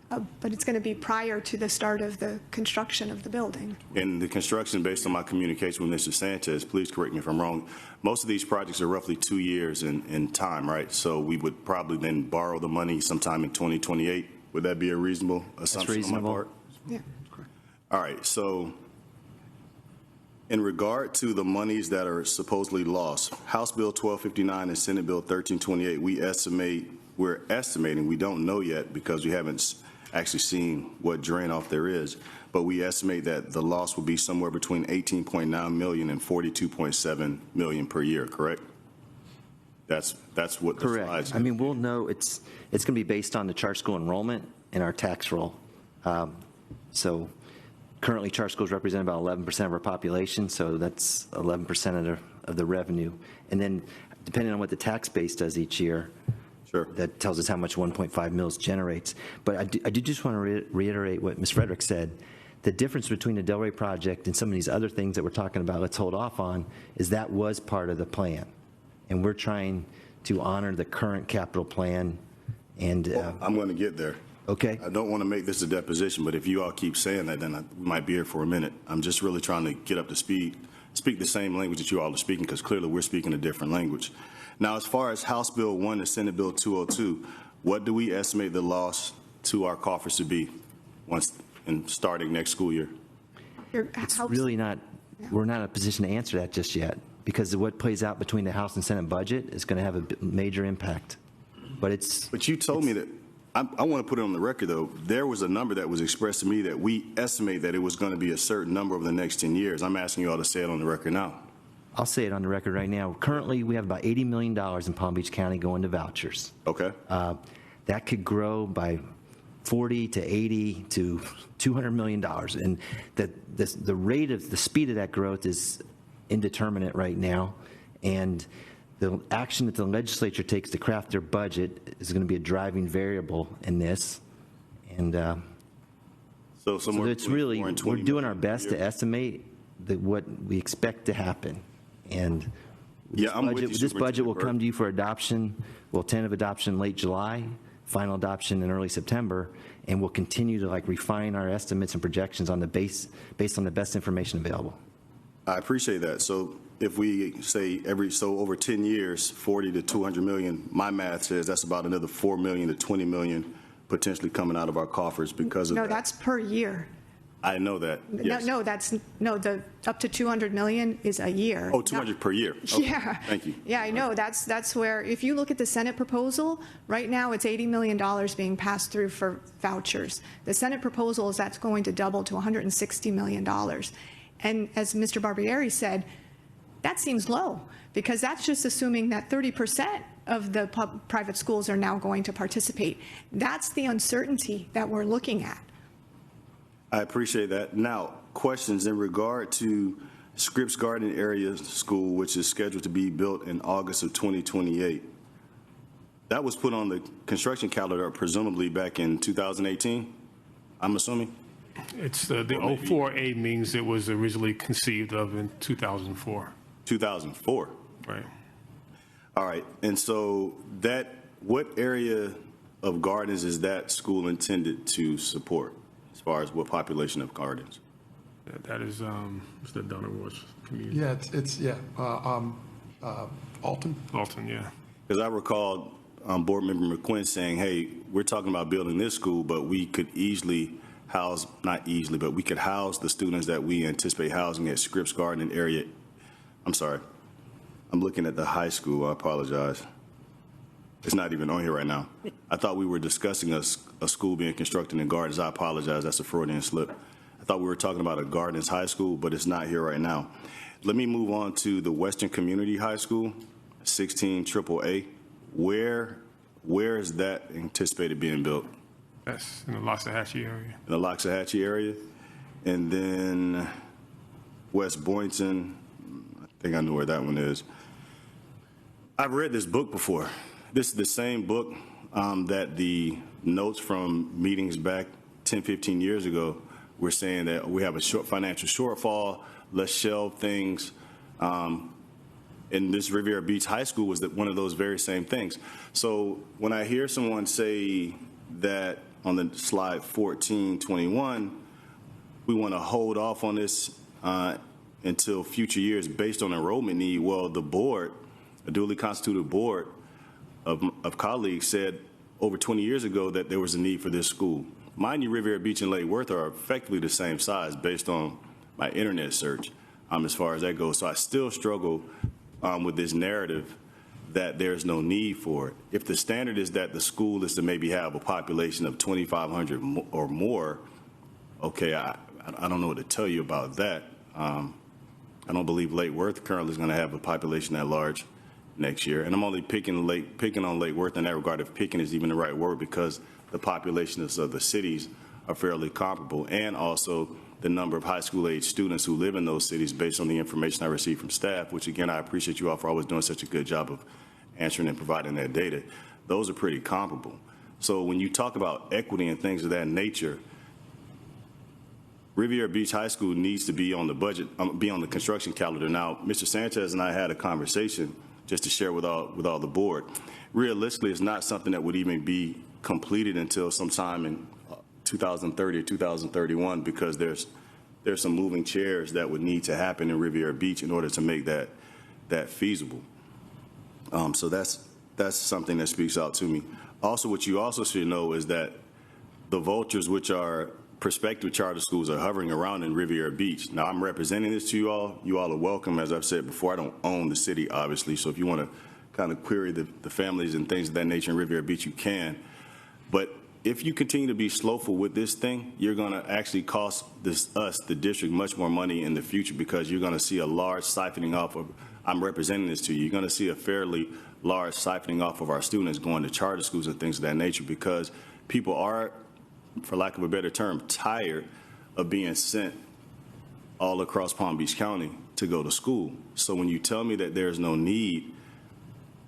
but it's going to be prior to the start of the construction of the building. In the construction, based on my communication with Mr. Sanchez, please correct me if I'm wrong, most of these projects are roughly 2 years in time, right? So we would probably then borrow the money sometime in 2028. Would that be a reasonable assumption on my part? Yeah. All right, so in regard to the monies that are supposedly lost, House Bill 1259 and Senate Bill 1328, we're estimating, we don't know yet because we haven't actually seen what drain off there is, but we estimate that the loss will be somewhere between 18.9 million and 42.7 million per year, correct? That's what the slides Correct. say. I mean, we'll know it's going to be based on the charter school enrollment and our tax roll. So currently, charter schools represent about 11% of our population, so that's 11% of the revenue. And then depending on what the tax base does each year, Sure. that tells us how much 1.5 mils generates. But I do just want to reiterate what Ms. Frederick said. The difference between the Delray project and some of these other things that we're talking about, let's hold off on, is that was part of the plan. And we're trying to honor the current capital plan. And I'm going to get there. okay. I don't want to make this a deposition, but if you all keep saying that, then we might be here for a minute. I'm just really trying to get up to speed, speak the same language that you all are speaking, because clearly we're speaking a different language. Now, as far as House Bill 1 and Senate Bill 202, what do we estimate the loss to our coffers to be once and starting next school year? It's really not, we're not in a position to answer that just yet, because of what plays out between the House and Senate budget is going to have a major impact. But you told me that, I want to put it on the record, though, there was a number that was expressed to me that we estimate that it was going to be a certain number over the next 10 years. I'm asking you all to say it on the record now. I'll say it on the record right now. Currently, we have about $80 million in Palm Beach County going to vouchers. Okay. That could grow by 40 to 80 to $200 million. And the rate of, the speed of that growth is indeterminate right now. And the action that the legislature takes to craft their budget is going to be a driving variable in this. And so it's really, we're doing our best to estimate what we expect to happen. And this budget will come to you for adoption. We'll tentative adoption late July, final adoption in early September, and we'll continue to refine our estimates and projections on based on the best information available. I appreciate that. So if we say over 10 years, 40 to 200 million, my math says that's about another 4 million to 20 million potentially coming out of our coffers because of that. No, that's per year. I know that. Yes. No, the up to 200 million is a year. Oh, 200 per year. Okay. Yeah. Thank you. Yeah, I know. That's where, if you look at the Senate proposal, right now it's $80 million being passed through for vouchers. The Senate proposal is that's going to double to $160 million. And as Mr. Barbieri said, that seems low because that's just assuming that 30% of the private schools are now going to participate. That's the uncertainty that we're looking at. I appreciate that. Now, questions in regard to Scripps Garden Area School, which is scheduled to be built in August of 2028. That was put on the construction calendar presumably back in 2018, I'm assuming? It's the 04A means it was originally conceived of in 2004. 2004. Right. All right. And so what area of gardens is that school intended to support as far as what population of gardens? That is it's the Donner Woods community. Yeah, it's Alton. Alton, yeah. Because I recall Board Member McQuinn saying, hey, we're talking about building this school, but we could easily house, not easily, but we could house the students that we anticipate housing at Scripps Garden area. I'm sorry. I'm looking at the high school. I apologize. It's not even on here right now. I thought we were discussing a school being constructed in Gardens. I apologize. That's a Freudian slip. I thought we were talking about a Gardens High School, but it's not here right now. Let me move on to the Western Community High School, 16 AAA. Where is that anticipated being built? That's in the Loxahatchee area. In the Loxahatchee area. And then West Boynton, I think I know where that one is. I've read this book before. This is the same book that the notes from meetings back 10, 15 years ago were saying that we have a financial shortfall, let's shelve things. And this Riviera Beach High School was one of those very same things. So when I hear someone say that on the slide 1421, we want to hold off on this until future years based on enrollment need, well, the board, a duly constituted board of colleagues said over 20 years ago that there was a need for this school. Mind you, Riviera Beach and Lake Worth are effectively the same size based on my internet search as far as that goes. So I still struggle with this narrative that there's no need for it. If the standard is that the school is to maybe have a population of 2,500 or more, okay, I don't know what to tell you about that. I don't believe Lake Worth currently is going to have a population that large next year. And I'm only picking on Lake Worth in that regard, if picking is even the right word, because the populations of the cities are fairly comparable, and also the number of high school age students who live in those cities based on the information I receive from staff, which again, I appreciate you all for always doing such a good job of answering and providing that data. Those are pretty comparable. So when you talk about equity and things of that nature, Riviera Beach High School needs to be on the budget, be on the construction calendar. Now, Mr. Sanchez and I had a conversation just to share with all the board. Realistically, it's not something that would even be completed until sometime in 2030 or 2031, because there's some moving chairs that would need to happen in Riviera Beach in order to make that feasible. So that's something that speaks out to me. Also, what you also should know is that the vultures, which are prospective charter schools, are hovering around in Riviera Beach. Now, I'm representing this to you all. You all are welcome. As I've said before, I don't own the city, obviously. So if you want to kind of query the families and things of that nature in Riviera Beach, you can. But if you continue to be slowful with this thing, you're going to actually cost us, the district, much more money in the future, because you're going to see a large siphoning off of, I'm representing this to you, you're going to see a fairly large siphoning off of our students going to charter schools and things of that nature, because people are, for lack of a better term, tired of being sent all across Palm Beach County to go to school. So when you tell me that there's no need,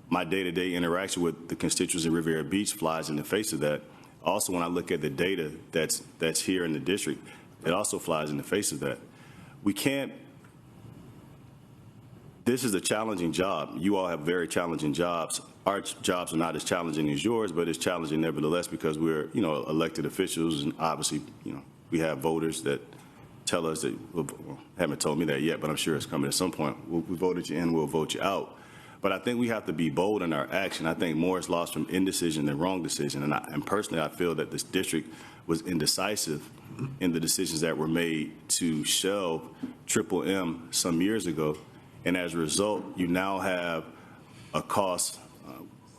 my day-to-day interaction with the constituents in Riviera Beach flies in the face of that. Also, when I look at the data that's here in the district, it also flies in the face of that. We can't, this is a challenging job. You all have very challenging jobs. Our jobs are not as challenging as yours, but it's challenging nevertheless, because we're, elected officials, and obviously, we have voters that tell us that, well, haven't told me that yet, but I'm sure it's coming at some point. We voted you in, we'll vote you out. But I think we have to be bold in our action. I think more is lost from indecision than wrong decision. And personally, I feel that this district was indecisive in the decisions that were made to shelve M some years ago. And as a result, you now have a cost,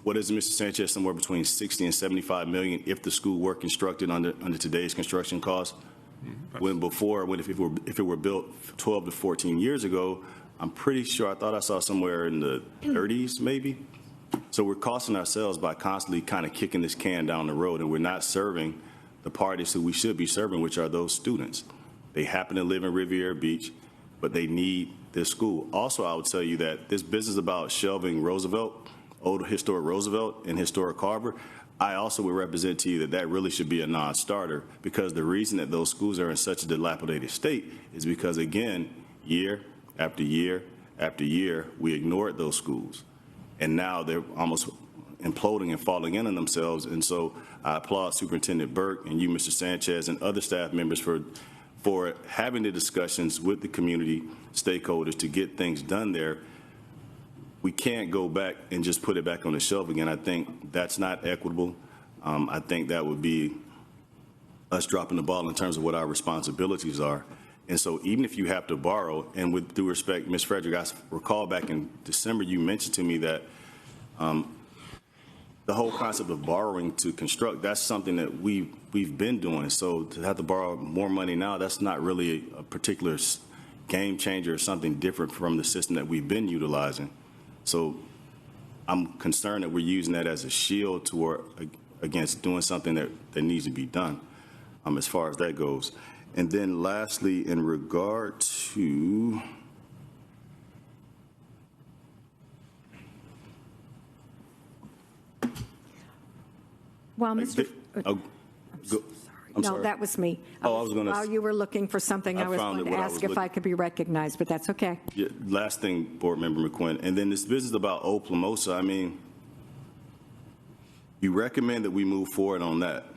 what is it, Mr. Sanchez, somewhere between 60 and 75 million if the school were constructed under today's construction costs. When if it were built 12 to 14 years ago, I'm pretty sure, I thought I saw somewhere in the 30s maybe. So we're costing ourselves by constantly kind of kicking this can down the road, and we're not serving the parties who we should be serving, which are those students. They happen to live in Riviera Beach. but they need this school. Also, I would tell you that this business about shelving Roosevelt, old historic Roosevelt and historic Carver, I also would represent to you that that really should be a non-starter, because the reason that those schools are in such a dilapidated state is because, again, year after year after year, we ignored those schools. And now they're almost imploding and falling in on themselves. And so I applaud Superintendent Burke and you, Mr. Sanchez, and other staff members for having the discussions with the community stakeholders to get things done there. We can't go back and just put it back on the shelf again. I think that's not equitable. I think that would be us dropping the ball in terms of what our responsibilities are. And so even if you have to borrow, and with due respect, Ms. Frederick, I recall back in December you mentioned to me that the whole concept of borrowing to construct, that's something that we've been doing. So to have to borrow more money now, that's not really a particular game changer or something different from the system that we've been utilizing. So I'm concerned that we're using that as a shield against doing something that needs to be done as far as that goes. And then lastly, in regard to Well, Mr. I'm No, sorry. that was me. Oh, I was gonna- While you were looking for something, I I was found going it to when I ask was if looking. I could be recognized, but that's okay. Yeah, last thing, Board Member McQuinn, and then this business about Old Plumosa, I mean, you recommend that we move forward on that.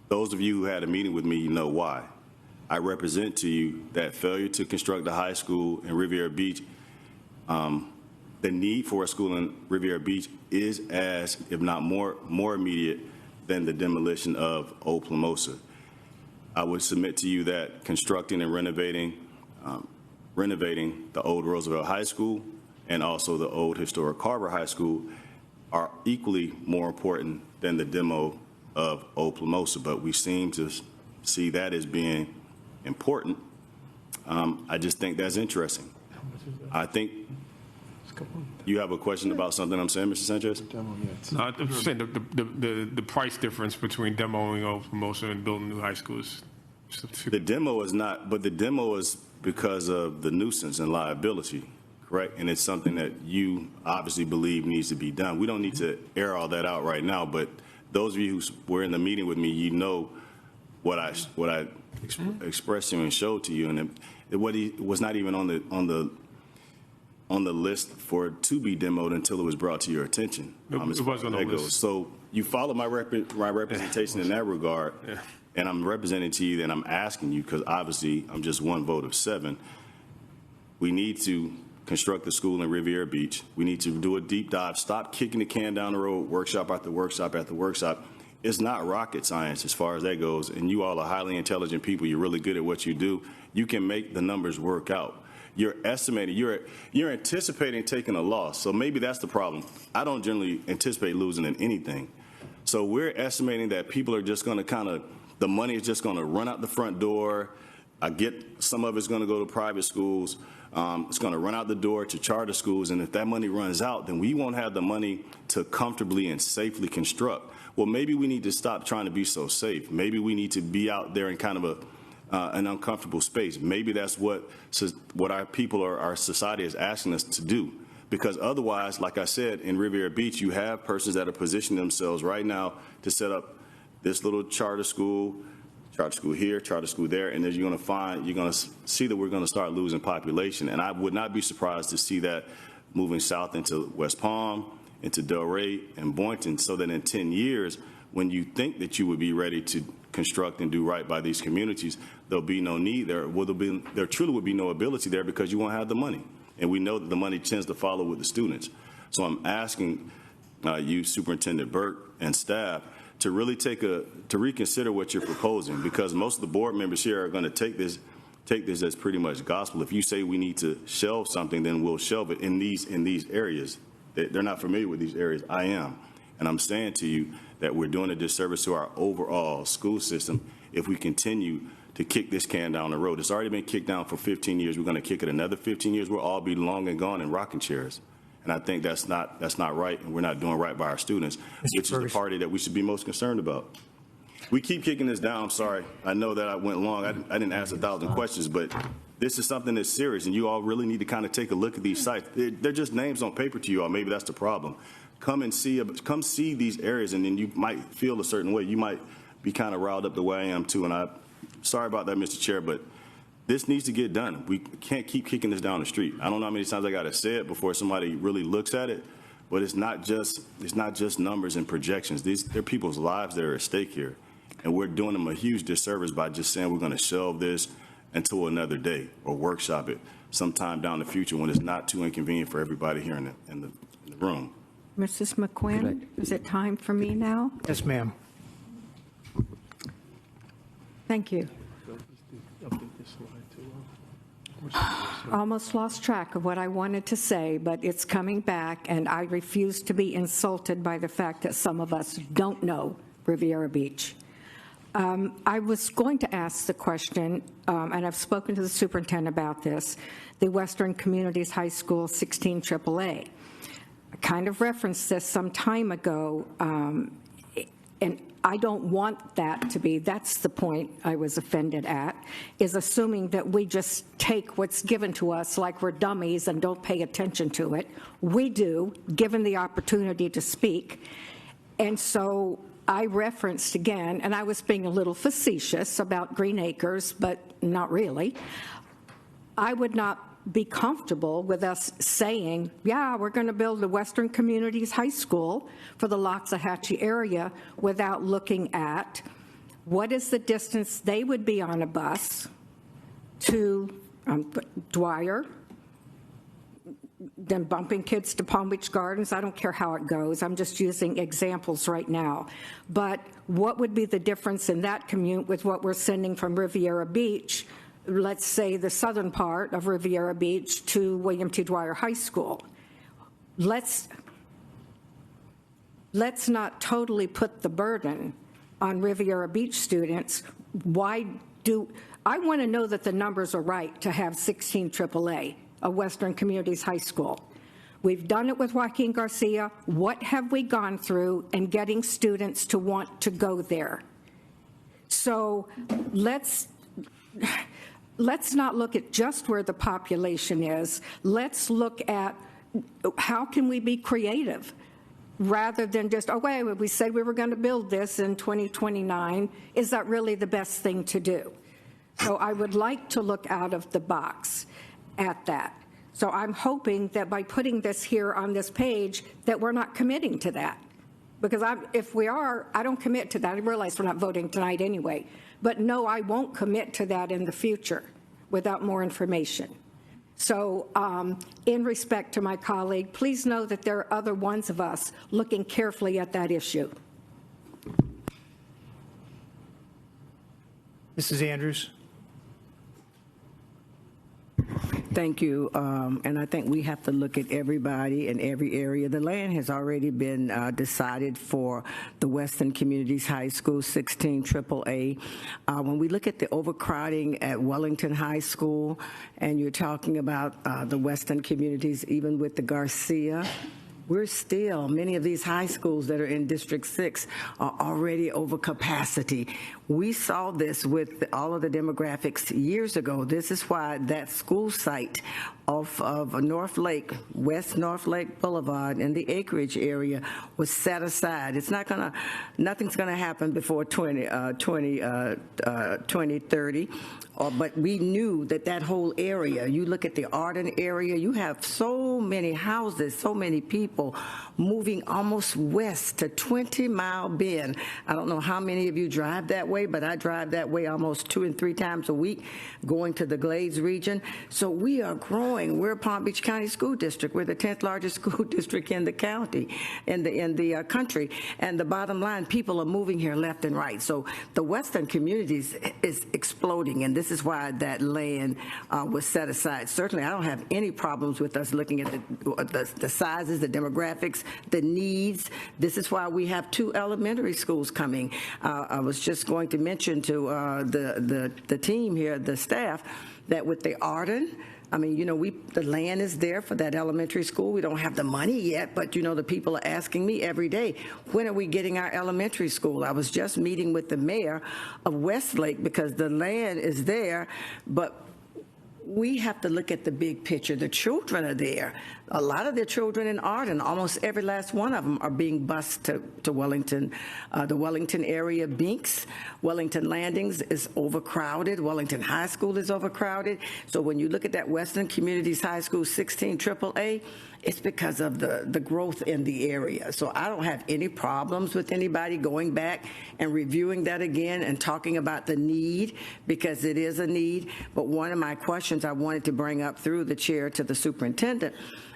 Those of you who had a meeting with me, you know why. I represent to you that failure to construct a high school in Riviera Beach, the need for a school in Riviera Beach is as, if not more immediate than the demolition of Old Plumosa. I would submit to you that constructing and renovating the old Roosevelt High School and also the old historic Carver High School are equally more important than the demo of Old Plumosa, but we seem to see that as being important. I just think that's interesting. I think you have a question about something I'm saying, Mr. Sanchez? No, I'm saying the price difference between demoing Old Plumosa and building new high schools. The demo is not, but the demo is because of the nuisance and liability, correct? And it's something that you obviously believe needs to be done. We don't need to air all that out right now, but those of you who were in the meeting with me, you know what I expressed to you and showed to you, and it was not even on the list for it to be demoed until it was brought to your attention. It was on the list. So you follow my representation in that regard, and I'm representing to you, and I'm asking you, because obviously I'm just one vote of 7. We need to construct the school in Riviera Beach. We need to do a deep dive. Stop kicking the can down the road, workshop after workshop after workshop. It's not rocket science as far as that goes, and you all are highly intelligent people. You're really good at what you do. You can make the numbers work out. You're estimating, you're anticipating taking a loss, so maybe that's the problem. I don't generally anticipate losing in anything. So we're estimating that people are just going to the money is just going to run out the front door. I get some of it's going to go to private schools. It's going to run out the door to charter schools, and if that money runs out, then we won't have the money to comfortably and safely construct. Well, maybe we need to stop trying to be so safe. Maybe we need to be out there in kind of an uncomfortable space. Maybe that's what our people or our society is asking us to do. Because otherwise, like I said, in Riviera Beach, you have persons that are positioning themselves right now to set up this little charter school here, charter school there, and then you're going to see that we're going to start losing population. And I would not be surprised to see that moving south into West Palm, into Delray and Boynton, so that in 10 years, when you think that you would be ready to construct and do right by these communities, there'll be no need there. Well, there truly would be no ability there because you won't have the money. And we know that the money tends to follow with the students. So I'm asking you, Superintendent Burke and staff, to really to reconsider what you're proposing, because most of the board members here are going to take this as pretty much gospel. If you say we need to shelve something, then we'll shelve it in these areas. They're not familiar with these areas. I am. And I'm saying to you that we're doing a disservice to our overall school system if we continue to kick this can down the road. It's already been kicked down for 15 years. We're going to kick it another 15 years. We'll all be long and gone in rocking chairs. And I think that's not right, and we're not doing right by our students, which is the party that we should be most concerned about. We keep kicking this down. I'm sorry. I know that I went long. I didn't ask 1,000 questions, but this is something that's serious, and you all really need to kind of take a look at these sites. They're just names on paper to you all. Maybe that's the problem. Come see these areas, and then you might feel a certain way. You might be kind of riled up the way I am too. And I'm sorry about that, Mr. Chair, but this needs to get done. We can't keep kicking this down the street. I don't know how many times I got to say it before somebody really looks at it, but it's not just numbers and projections. They're people's lives that are at stake here, and we're doing them a huge disservice by just saying we're going to shelve this until another day or workshop it sometime down the future when it's not too inconvenient for everybody here in the room. Mrs. McQuinn, is it time for me now? Yes, ma'am. Thank you. Almost lost track of what I wanted to say, but it's coming back, and I refuse to be insulted by the fact that some of us don't know Riviera Beach. I was going to ask the question, and I've spoken to the superintendent about this, the Western Communities High School 16 AAA. I kind of referenced this some time ago, and I don't want that to be, that's the point I was offended at, is assuming that we just take what's given to us like we're dummies and don't pay attention to it. We do, given the opportunity to speak. And so I referenced again, and I was being a little facetious about Green Acres, but not really. I would not be comfortable with us saying, yeah, we're going to build the Western Communities High School for the Loxahatchee area without looking at what is the distance they would be on a bus to Dwyer, then bumping kids to Palm Beach Gardens. I don't care how it goes. I'm just using examples right now. But what would be the difference in that commute with what we're sending from Riviera Beach, let's say the southern part of Riviera Beach, to William T. Dwyer High School? Let's not totally put the burden on Riviera Beach students. I want to know that the numbers are right to have 16 AAA, a Western Communities High School. We've done it with Joaquin Garcia. What have we gone through in getting students to want to go there? So let's not look at just where the population is. Let's look at how can we be creative rather than just, oh, wait, we said we were going to build this in 2029. Is that really the best thing to do? So I would like to look out of the box at that. So I'm hoping that by putting this here on this page that we're not committing to that. Because if we are, I don't commit to that. I realize we're not voting tonight anyway. But no, I won't commit to that in the future without more information. So in respect to my colleague, please know that there are other ones of us looking carefully at that issue. Mrs. Andrews. Thank you. And I think we have to look at everybody in every area. The land has already been decided for the Western Communities High School 16 AAA. When we look at the overcrowding at Wellington High School, and you're talking about the Western Communities, even with the Garcia, we're still, many of these high schools that are in District 6 are already over capacity. We saw this with all of the demographics years ago. This is why that school site of North Lake, West North Lake Boulevard in the acreage area was set aside. It's not gonna, nothing's gonna happen before 2030. But we knew that that whole area, you look at the Arden area, you have so many houses, so many people moving almost west to 20 Mile Bend. I don't know how many of you drive that way, but I drive that way almost 2 and 3 times a week going to the Glades region. So we are growing. We're Palm Beach County School District. We're the 10th largest school district in the county, in the country. And the bottom line, people are moving here left and right. So the Western Communities is exploding, and this is why that land was set aside. Certainly, I don't have any problems with us looking at the sizes, the demographics, the needs. This is why we have 2 elementary schools coming. I was just going to mention to the team here, the staff, that with the Arden, I mean, the land is there for that elementary school. We don't have the money yet, but, the people are asking me every day, when are we getting our elementary school? I was just meeting with the mayor of Westlake because the land is there, but we have to look at the big picture. The children are there. A lot of the children in Arden, almost every last one of them are being bused to Wellington. The Wellington area, Binks, Wellington Landings is overcrowded. Wellington High School is overcrowded. So when you look at that Western Communities High School 16 AAA, it's because of the growth in the area. So I don't have any problems with anybody going back and reviewing that again and talking about the need, because it is a need. But one of my questions I wanted to bring up through the chair to the superintendent,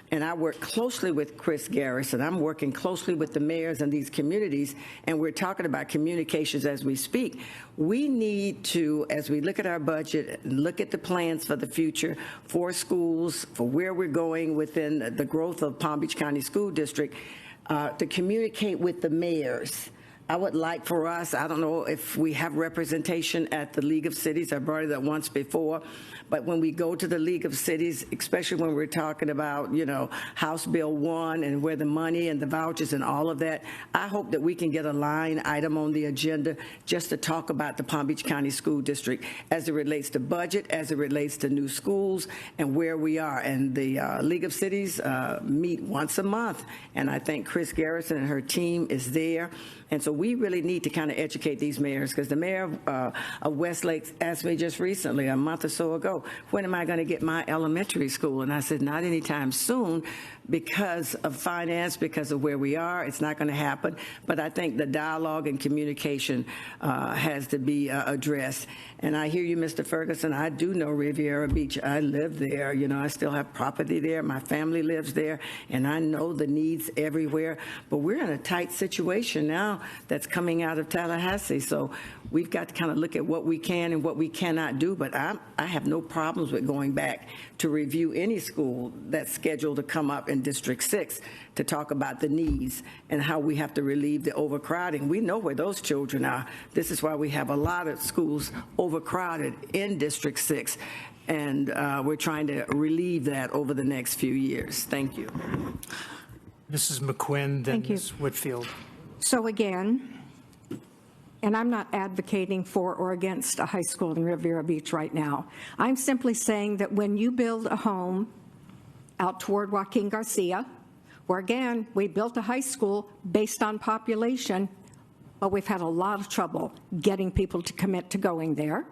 and I work closely with Chris Garrison. I'm working closely with the mayors in these communities, and we're talking about communications as we speak. We need to, as we look at our budget, look at the plans for the future for schools, for where we're going within the growth of Palm Beach County School District, to communicate with the mayors. I would like for us, I don't know if we have representation at the League of Cities. I brought it up once before. But when we go to the League of Cities, especially when we're talking about, House Bill 1 and where the money and the vouchers and all of that, I hope that we can get a line item on the agenda just to talk about the Palm Beach County School District as it relates to budget, as it relates to new schools and where we are. And the League of Cities meet once a month. And I think Chris Garrison and her team is there. And so we really need to kind of educate these mayors, because the mayor of Westlake asked me just recently, a month or so ago, when am I going to get my elementary school? And I said, not anytime soon, because of finance, because of where we are. It's not going to happen. But I think the dialogue and communication has to be addressed. And I hear you, Mr. Ferguson. I do know Riviera Beach. I live there. I still have property there. My family lives there. And I know the needs everywhere. But we're in a tight situation now that's coming out of Tallahassee. So we've got to kind of look at what we can and what we cannot do. But I have no problems with going back to review any school that's scheduled to come up in District 6 to talk about the needs and how we have to relieve the overcrowding. We know where those children are. This is why we have a lot of schools overcrowded in District 6, and we're trying to relieve that over the next few years. Thank you. Mrs. McQuinn, then Thank you. Ms. Whitfield. So again, and I'm not advocating for or against a high school in Riviera Beach right now. I'm simply saying that when you build a home out toward Joaquin Garcia, where again, we built a high school based on population, but we've had a lot of trouble getting people to commit to going there.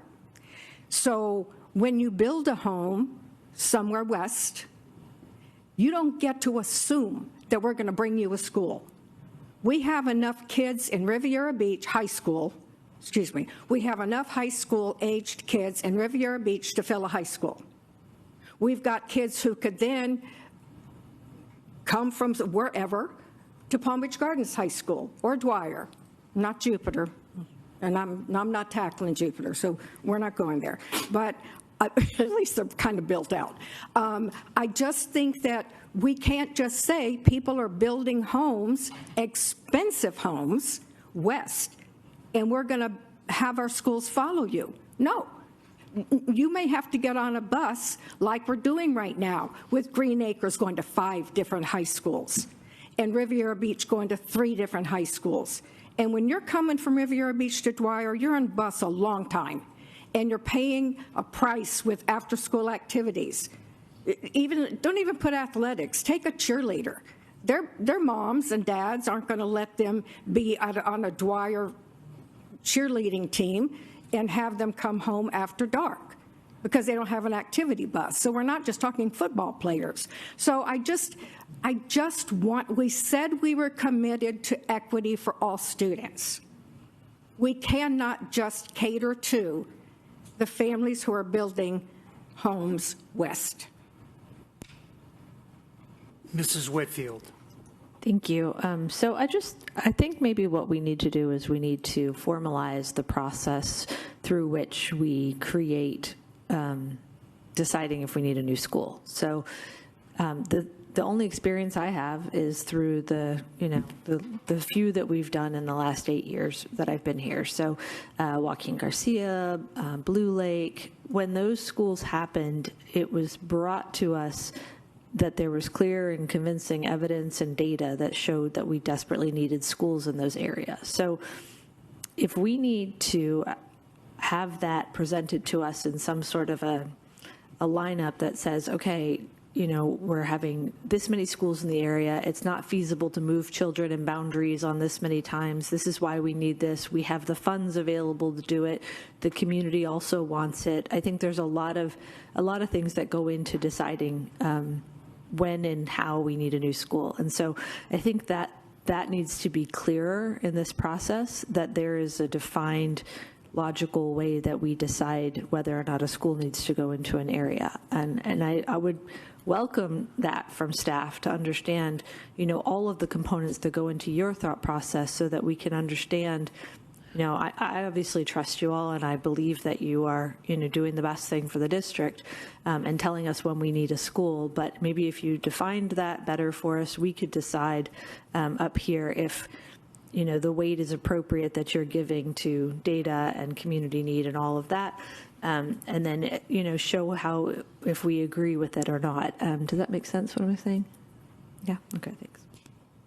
So when you build a home somewhere west, you don't get to assume that we're going to bring you a school. We have enough kids in Riviera Beach High School, we have enough high school aged kids in Riviera Beach to fill a high school. We've got kids who could then come from wherever to Palm Beach Gardens High School or Dwyer, not Jupiter. And I'm not tackling Jupiter, so we're not going there. But at least they're kind of built out. I just think that we can't just say people are building homes, expensive homes, west, and we're going to have our schools follow you. No. You may have to get on a bus like we're doing right now with Green Acres going to 5 different high schools and Riviera Beach going to 3 different high schools. And when you're coming from Riviera Beach to Dwyer, you're on bus a long time, and you're paying a price with after-school activities. Don't even put athletics. Take a cheerleader. Their moms and dads aren't going to let them be on a Dwyer cheerleading team and have them come home after dark because they don't have an activity bus. So we're not just talking football players. So I just want, we said we were committed to equity for all students. We cannot just cater to the families who are building homes west. Mrs. Whitfield. Thank you. So I think maybe what we need to do is we need to formalize the process through which we create deciding if we need a new school. So the only experience I have is through the few that we've done in the last 8 years that I've been here. So Joaquin Garcia, Blue Lake, when those schools happened, it was brought to us that there was clear and convincing evidence and data that showed that we desperately needed schools in those areas. So if we need to have that presented to us in some sort of a lineup that says, okay, we're having this many schools in the area. It's not feasible to move children and boundaries on this many times. This is why we need this. We have the funds available to do it. The community also wants it. I think there's a lot of things that go into deciding when and how we need a new school. And so I think that needs to be clearer in this process, that there is a defined logical way that we decide whether or not a school needs to go into an area. And I would welcome that from staff to understand, all of the components that go into your thought process so that we can understand, I obviously trust you all, and I believe that you are, doing the best thing for the district and telling us when we need a school. But maybe if you defined that better for us, we could decide up here if, the weight is appropriate that you're giving to data and community need and all of that. And then, show how, if we agree with it or not. Does that make sense, what I'm saying? Yeah, okay, thanks.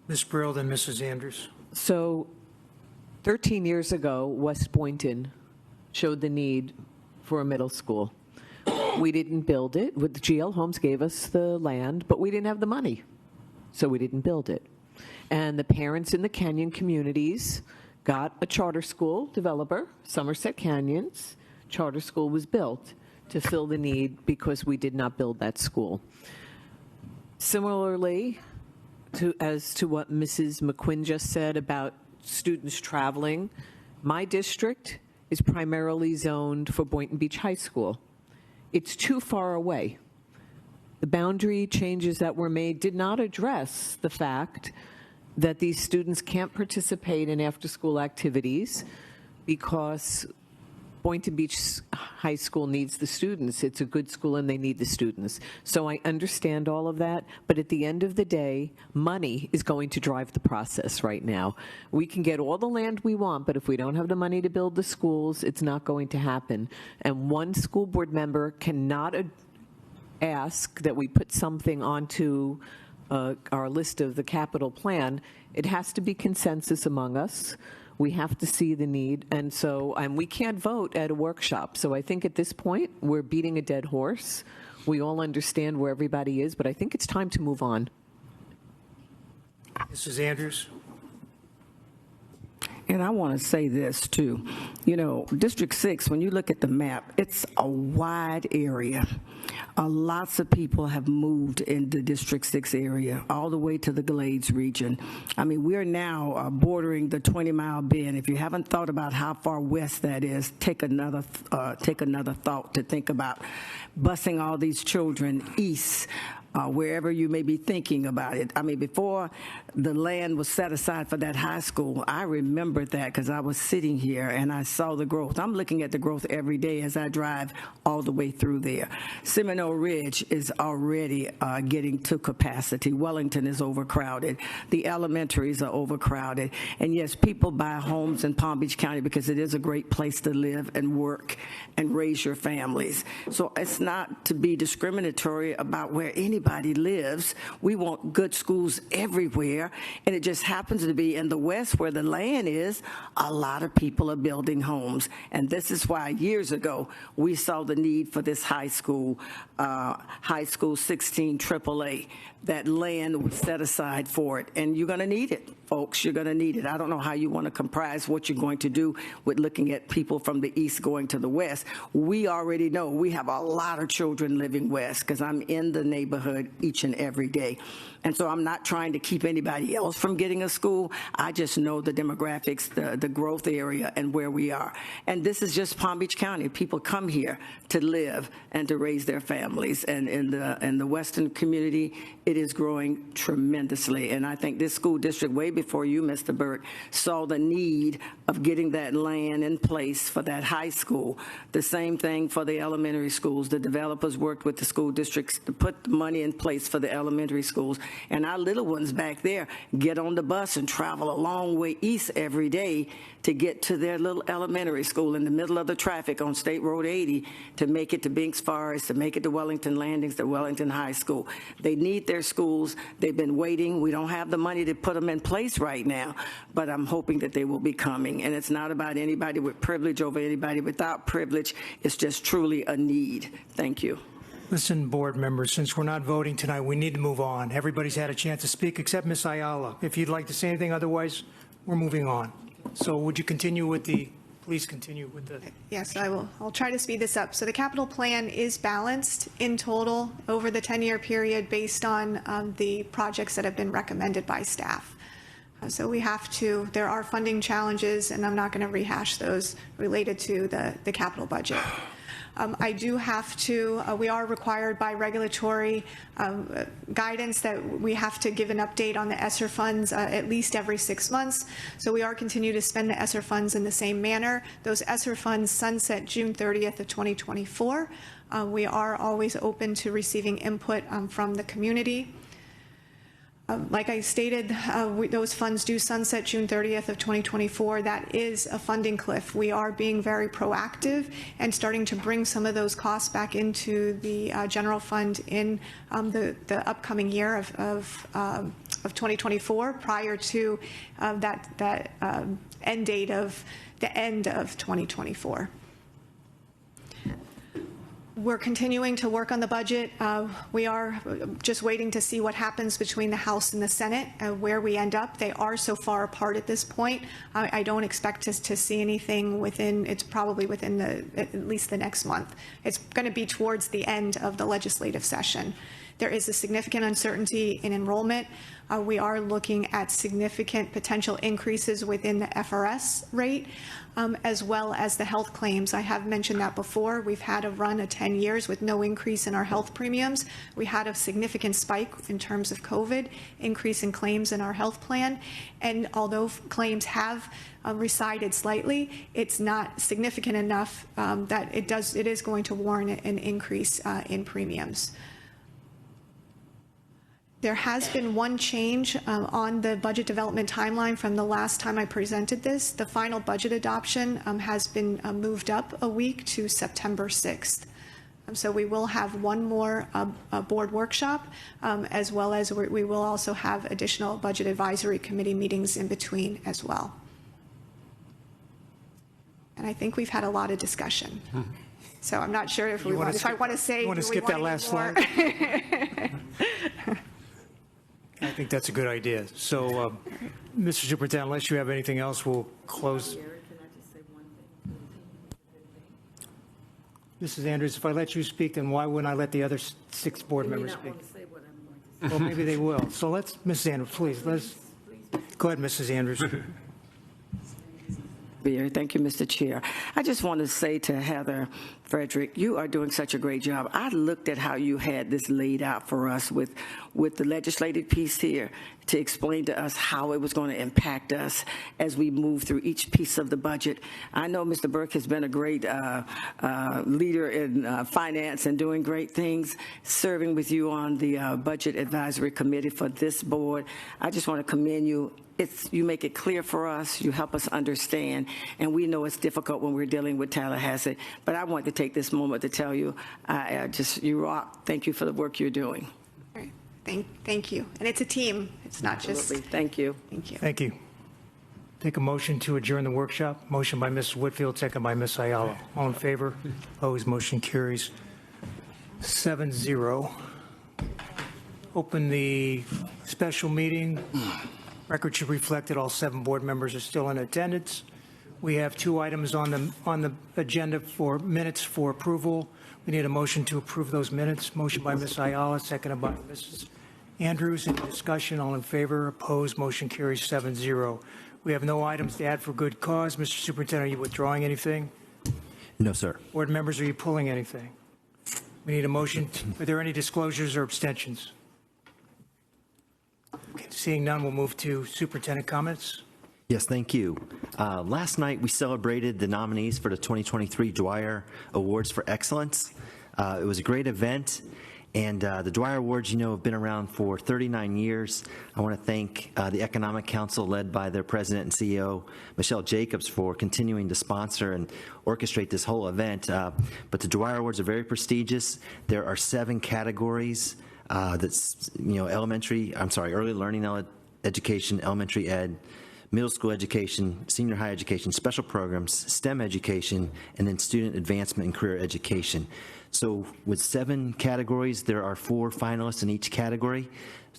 Ms. Brill, then Mrs. Andrews. So 13 years ago, West Boynton showed the need for a middle school. We didn't build it. GL Homes gave us the land, but we didn't have the money, so we didn't build it. And the parents in the Canyon communities got a charter school developer, Somerset Canyons. Charter school was built to fill the need because we did not build that school. Similarly, as to what Mrs. McQuinn just said about students traveling, my district is primarily zoned for Boynton Beach High School. It's too far away. The boundary changes that were made did not address the fact that these students can't participate in after-school activities because Boynton Beach High School needs the students. It's a good school and they need the students. So I understand all of that, but at the end of the day, money is going to drive the process right now. We can get all the land we want, but if we don't have the money to build the schools, it's not going to happen. And one school board member cannot ask that we put something onto our list of the capital plan. It has to be consensus among us. We have to see the need, and we can't vote at a workshop. So I think at this point, we're beating a dead horse. We all understand where everybody is, but I think it's time to move on. Mrs. Andrews. And I want to say this, too. District 6, when you look at the map, it's a wide area. Lots of people have moved in the District 6 area, all the way to the Glades region. I mean, we're now bordering the 20-mile bend. If you haven't thought about how far west that is, take another thought to think about busing all these children east. Wherever you may be thinking about it. I mean, before the land was set aside for that high school, I remembered that because I was sitting here and I saw the growth. I'm looking at the growth every day as I drive all the way through there. Seminole Ridge is already getting to capacity. Wellington is overcrowded. The elementaries are overcrowded. And yes, people buy homes in Palm Beach County because it is a great place to live and work and raise your families. So it's not to be discriminatory about where anybody lives. We want good schools everywhere, and it just happens to be in the West where the land is, a lot of people are building homes. And this is why years ago we saw the need for this high school 16 AAA. That land was set aside for it, and you're going to need it, folks. You're going to need it. I don't know how you want to comprise what you're going to do with looking at people from the east going to the west. We already know we have a lot of children living west because I'm in the neighborhood each and every day. And so I'm not trying to keep anybody else from getting a school. I just know the demographics, the growth area, and where we are. And this is just Palm Beach County. People come here to live and to raise their families. And in the Western community, it is growing tremendously. And I think this school district, way before you, Mr. Burt, saw the need of getting that land in place for that high school. The same thing for the elementary schools. The developers worked with the school districts to put the money money in place for the elementary schools. And our little ones back there get on the bus and travel a long way east every day to get to their little elementary school in the middle of the traffic on State Road 80 to make it to Binks Forest, to make it to Wellington Landings, to Wellington High School. They need their schools. They've been waiting. We don't have the money to put them in place right now, but I'm hoping that they will be coming. And it's not about anybody with privilege over anybody without privilege. It's just truly a need. Thank you. Listen, board members, since we're not voting tonight, we need to move on. Everybody's had a chance to speak except Ms. Ayala. If you'd like to say anything, otherwise, we're moving on. So would you continue with please continue with the. Yes, I will. I'll try to speed this up. So the capital plan is balanced in total over the 10-year period based on the projects that have been recommended by staff. So there are funding challenges, and I'm not going to rehash those related to the capital budget. I do have to, we are required by regulatory guidance that we have to give an update on the ESSER funds at least every 6 months. So we are continuing to spend the ESSER funds in the same manner. Those ESSER funds sunset June 30th of 2024. We are always open to receiving input from the community. Like I stated, those funds do sunset June 30th of 2024. That is a funding cliff. We are being very proactive and starting to bring some of those costs back into the general fund in the upcoming year of 2024 prior to that end date of the end of 2024. We're continuing to work on the budget. We are just waiting to see what happens between the House and the Senate, where we end up. They are so far apart at this point. I don't expect us to see anything it's probably within at least the next month. It's going to be towards the end of the legislative session. There is a significant uncertainty in enrollment. We are looking at significant potential increases within the FRS rate, as well as the health claims. I have mentioned that before. We've had a run of 10 years with no increase in our health premiums. We had a significant spike in terms of COVID, increase in claims in our health plan. And although claims have resided slightly, it's not significant enough that it is going to warrant an increase in premiums. There has been one change on the budget development timeline from the last time I presented this. The final budget adoption has been moved up a week to September 6th. So we will have one more board workshop, as well as we will also have additional budget advisory committee meetings in between as well. And I think we've had a lot of discussion. So I'm not sure if I want to say. You want to skip that last slide? I think that's a good idea. So, Mr. Superintendent, unless you have anything else, we'll close. Mrs. Andrews, if I let you speak, then why wouldn't I let the other 6 board members speak? Well, maybe they will. So Mrs. Andrews, please, go ahead, Mrs. Andrews. Thank you, Mr. Chair. I just want to say to Heather Frederick, you are doing such a great job. I looked at how you had this laid out for us with the legislative piece here to explain to us how it was going to impact us as we move through each piece of the budget. I know Mr. Burke has been a great leader in finance and doing great things, serving with you on the Budget Advisory Committee for this board. I just want to commend you. You make it clear for us, you help us understand, and we know it's difficult when we're dealing with Tallahassee, but I want to take this moment to tell you, you rock. Thank you for the work you're doing. All right. Thank you. And it's a team. It's not Absolutely. just. Thank you. Thank you. Thank you. Take a motion to adjourn the workshop. Motion by Mrs. Whitfield, second by Ms. Ayala. All in favor? Opposed? Motion carries 7-0. Open the special meeting. Record should reflect that all 7 board members are still in attendance. We have 2 items on the agenda for minutes for approval. We need a motion to approve those minutes. Motion by Ms. Ayala, seconded by Mrs. Andrews. Any discussion? All in favor? Opposed? Motion carries 7-0. We have no items to add for good cause. Mr. Superintendent, are you withdrawing anything? No, sir. Board members, are you pulling anything? We need a motion. Are there any disclosures or abstentions? Okay, seeing none, we'll move to superintendent comments. Yes, thank you. Last night, we celebrated the nominees for the 2023 Dwyer Awards for Excellence. It was a great event, And the Dwyer Awards, have been around for 39 years. I want to thank the Economic Council, led by their president and CEO, Michelle Jacobs, for continuing to sponsor and orchestrate this whole event. But the Dwyer Awards are very prestigious. There are 7 categories. That's, early learning education, elementary ed, middle school education, senior high education, special programs, STEM education, and then student advancement and career education. So with 7 categories, there are 4 finalists in each category.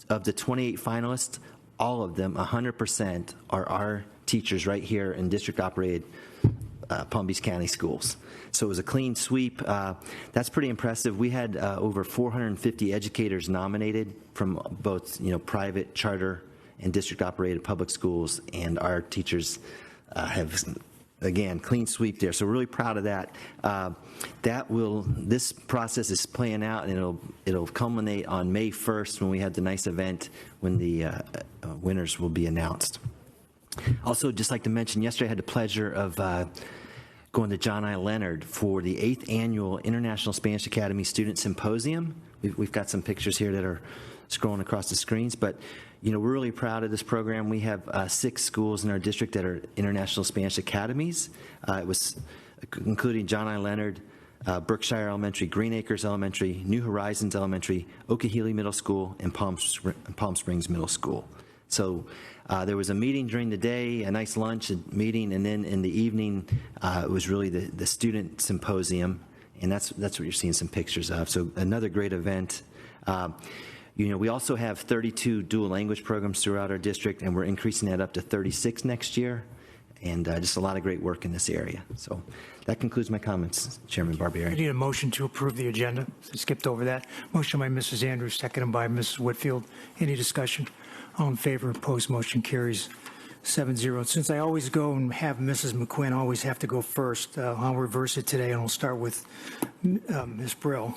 Of the 28 finalists, all of them, 100%, are our teachers right here in district-operated Palm Beach County schools. So it was a clean sweep. That's pretty impressive. We had over 450 educators nominated from both, private, charter, and district-operated public schools, and our teachers have, again, clean sweep there. So we're really proud of that. This process is playing out, and it'll culminate on May 1st when we have the nice event when the winners will be announced. Also, just like to mention, yesterday I had the pleasure of going to John I. Leonard for the 8th Annual International Spanish Academy Student Symposium. We've got some pictures here that are scrolling across the screens, but we're really proud of this program. We have 6 schools in our district that are International Spanish Academies. It was including John I. Leonard, Berkshire Elementary, Green Acres Elementary, New Horizons Elementary, Okehili Middle School, and Palm Springs Middle School. So there was a meeting during the day, a nice lunch meeting, and then in the evening, it was really the student symposium, and that's what you're seeing some pictures of. So another great event. We also have 32 dual language programs throughout our district, and we're increasing that up to 36 next year, and just a lot of great work in this area. So that concludes my comments, Chairman Barbieri. I need a motion to approve the agenda. I skipped over that. Motion by Mrs. Andrews, seconded by Mrs. Whitfield. Any discussion? All in favor, opposed, motion carries 7-0. Since I always go and have Mrs. McQuinn always have to go first, I'll reverse it today, and we'll start with Ms. Brill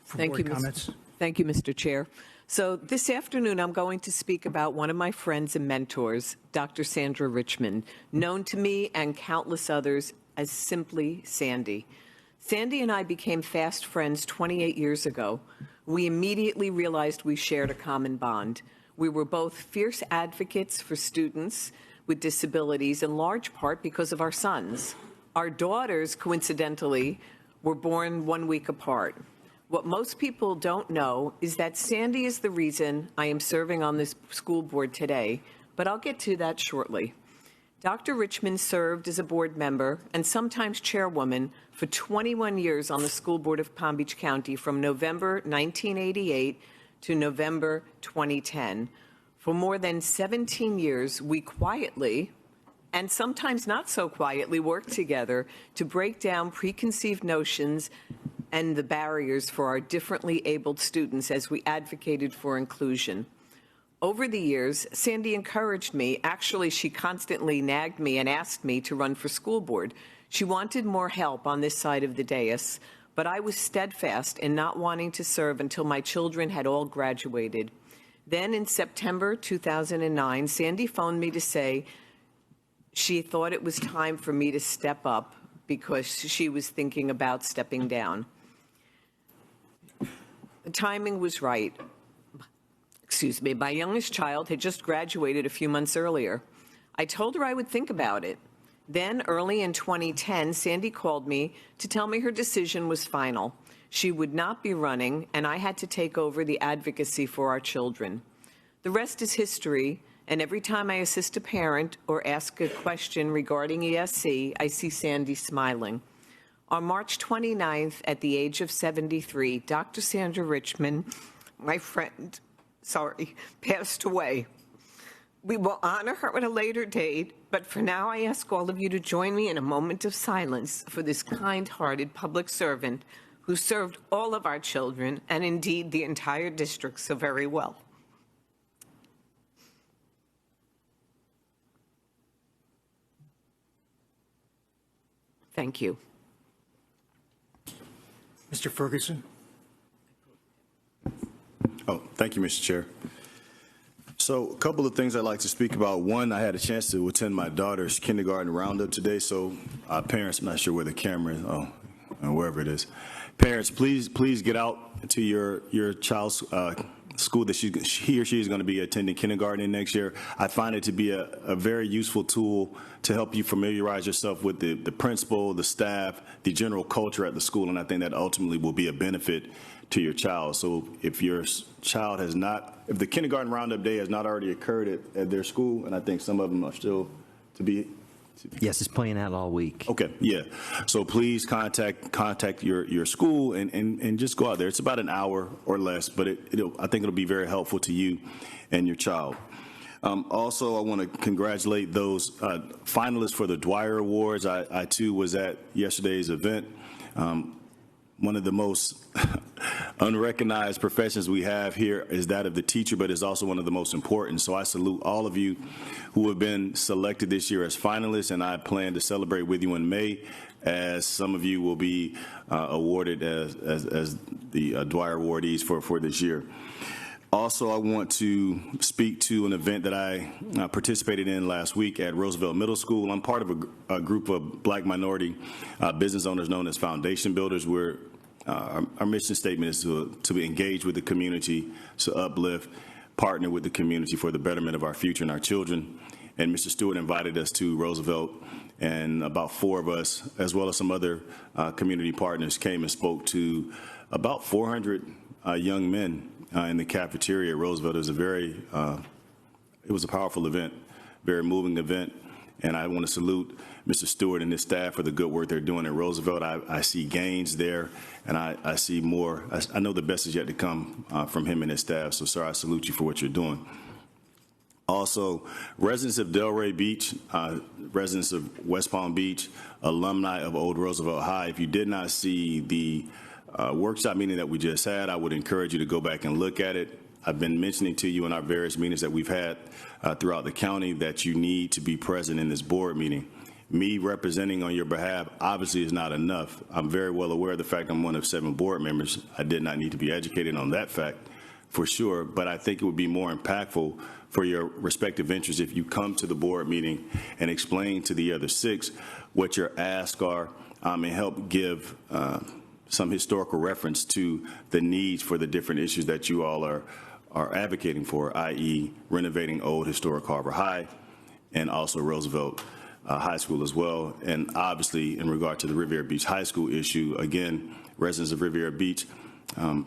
for board comments. Thank you, Mr. Chair. So this afternoon, I'm going to speak about one of my friends and mentors, Dr. Sandra Richmond, known to me and countless others as simply Sandy. Sandy and I became fast friends 28 years ago. We immediately realized we shared a common bond. We were both fierce advocates for students with disabilities, in large part because of our sons. Our daughters, coincidentally, were born 1 week apart. What most people don't know is that Sandy is the reason I am serving on this school board today, but I'll get to that shortly. Dr. Richmond served as a board member and sometimes chairwoman for 21 years on the school board of Palm Beach County from November 1988 to November 2010. For more than 17 years, we quietly, and sometimes not so quietly, worked together to break down preconceived notions and the barriers for our differently abled students as we advocated for inclusion. Over the years, Sandy encouraged me. Actually, she constantly nagged me and asked me to run for school board. She wanted more help on this side of the dais, but I was steadfast in not wanting to serve until my children had all graduated. Then in September 2009, Sandy phoned me to say she thought it was time for me to step up because she was thinking about stepping down. The timing was right. Excuse me, my youngest child had just graduated a few months earlier. I told her I would think about it. Then, early in 2010, Sandy called me to tell me her decision was final. She would not be running, and I had to take over the advocacy for our children. The rest is history, and every time I assist a parent or ask a question regarding ESC, I see Sandy smiling. On March 29th, at the age of 73, Dr. Sandra Richmond, my friend, passed away. We will honor her at a later date, but for now I ask all of you to join me in a moment of silence for this kind-hearted public servant who served all of our children and indeed the entire district so very well. Thank you. Mr. Ferguson. Oh, thank you, Mr. Chair. So a couple of things I'd like to speak about. One, I had a chance to attend my daughter's kindergarten roundup today. So parents, I'm not sure where the camera is, wherever it is. Parents, please get out to your child's school that he or she is going to be attending kindergarten in next year. I find it to be a very useful tool to help you familiarize yourself with the principal, the staff, the general culture at the school, and I think that ultimately will be a benefit to your child. So if your child has not, if the kindergarten roundup day has not already occurred at their school, and I think some of them are still to be. Yes, it's playing out all week. Okay, yeah. So please contact your school and just go out there. It's about an hour or less, but I think it'll be very helpful to you and your child. Also, I want to congratulate those finalists for the Dwyer Awards. I too was at yesterday's event. One of the most unrecognized professions we have here is that of the teacher, but it's also one of the most important. So I salute all of you who have been selected this year as finalists, and I plan to celebrate with you in May, as some of you will be awarded as the Dwyer awardees for this year. Also, I want to speak to an event that I participated in last week at Roosevelt Middle School. I'm part of a group of Black minority business owners known as Foundation Builders. Our mission statement is to engage with the community, to uplift, partner with the community for the betterment of our future and our children. And Mr. Stewart invited us to Roosevelt, and about 4 of us, as well as some other community partners, came and spoke to about 400 young men in the cafeteria at Roosevelt. It was a powerful event, very moving event, and I want to salute Mr. Stewart and his staff for the good work they're doing at Roosevelt. I see gains there, and I see more. I know the best is yet to come from him and his staff, so sir, I salute you for what you're doing. Also, residents of Delray Beach, residents of West Palm Beach, alumni of Old Roosevelt High, if you did not see the workshop meeting that we just had, I would encourage you to go back and look at it. I've been mentioning to you in our various meetings that we've had throughout the county that you need to be present in this board meeting. Me representing on your behalf obviously is not enough. I'm very well aware of the fact I'm one of 7 board members. I did not need to be educated on that fact for sure, but I think it would be more impactful for your respective interests if you come to the board meeting and explain to the other 6 what your asks are and help give some historical reference to the needs for the different issues that you all are advocating for, i.e. renovating old historic Harbor High and also Roosevelt High School as well. And obviously, in regard to the Riviera Beach High School issue, again, residents of Riviera Beach,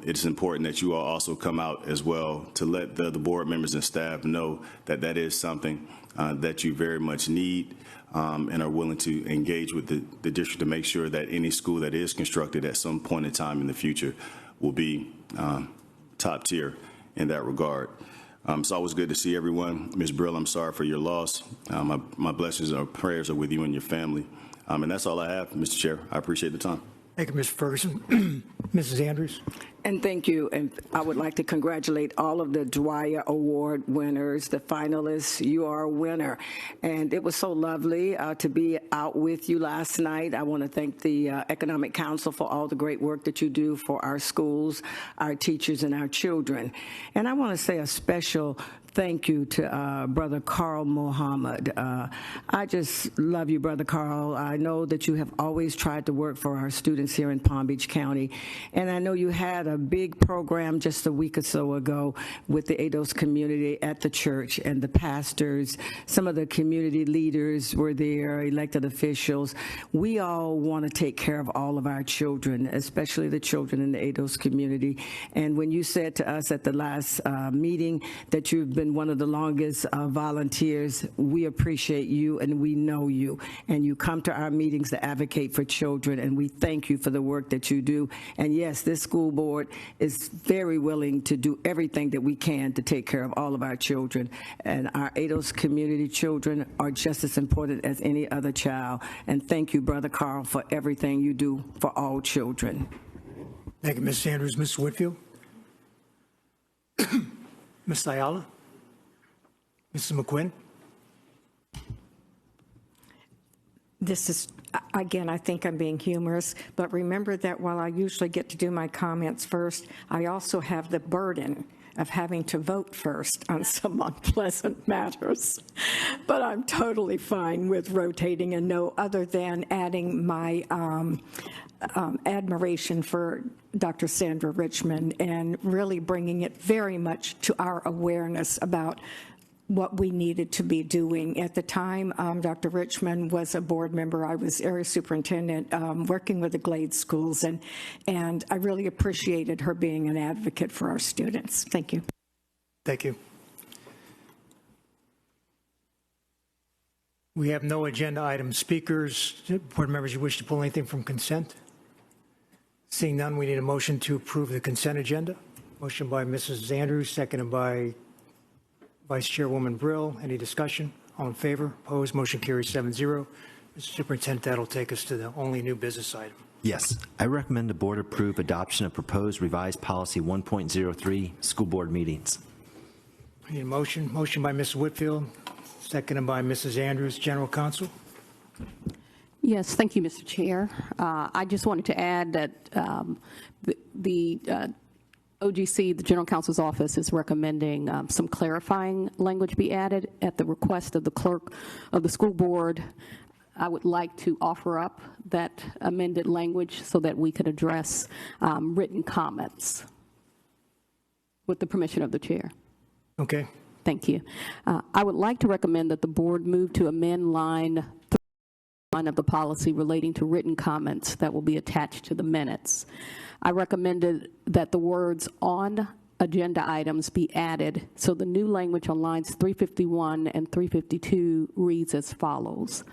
it's important that you all also come out as well to let the board members and staff know that that is something that you very much need and are willing to engage with the district to make sure that any school that is constructed at some point in time in the future will be top tier in that regard. It's always good to see everyone. Ms. Brill, I'm sorry for your loss. My blessings and prayers are with you and your family. And that's all I have, Mr. Chair. I appreciate the time. Thank you, Mr. Ferguson. Mrs. Andrews? And thank you. And I would like to congratulate all of the Dwyer Award winners, the finalists. You are a winner. And it was so lovely to be out with you last night. I want to thank the Economic Council for all the great work that you do for our schools, our teachers, and our children. And I want to say a special thank you to Brother Carl Mohammed. I just love you, Brother Carl. I know that you have always tried to work for our students here in Palm Beach County. And I know you had a big program just a week or so ago with the ADOS community at the church, and the pastors, some of the community leaders were there, elected officials. We all want to take care of all of our children, especially the children in the ADOS community. And when you said to us at the last meeting that you've been one of the longest volunteers, we appreciate you and we know you. And you come to our meetings to advocate for children, and we thank you for the work that you do. And yes, this school board is very willing to do everything that we can to take care of all of our children. And our ADOS community children are just as important as any other child. And thank you, Brother Carl, for everything you do for all children. Thank you, Ms. Sanders. Ms. Whitfield? Ms. Ayala? Mrs. McQuinn? This is, again, I think I'm being humorous, but remember that while I usually get to do my comments first, I also have the burden of having to vote first on some unpleasant matters. But I'm totally fine with rotating and no other than adding my admiration for Dr. Sandra Richmond and really bringing it very much to our awareness about what we needed to be doing. At the time, Dr. Richmond was a board member. I was area superintendent working with the Glade schools, and I really appreciated her being an advocate for our students. Thank you. Thank you. We have no agenda item speakers. Board members, you wish to pull anything from consent? Seeing none, we need a motion to approve the consent agenda. Motion by Mrs. Andrews, seconded by Vice Chairwoman Brill. Any discussion? All in favor? Opposed? Motion carries 7-0. Mr. Superintendent, that'll take us to the only new business item. Yes, I recommend the board approve adoption of proposed revised policy 1.03, school board meetings. I need a motion. Motion by Mrs. Whitfield, seconded by Mrs. Andrews. General Counsel? Yes, thank you, Mr. Chair. I just wanted to add that the OGC, the General Counsel's Office, is recommending some clarifying language be added at the request of the clerk of the school board. I would like to offer up that amended language so that we could address written comments with the permission of the chair. Okay. Thank you. I would like to recommend that the board move to amend line 3 of the policy relating to written comments that will be attached to the minutes. I recommended that the words "on agenda items" be added, so the new language on lines 351 and 352 reads as follows.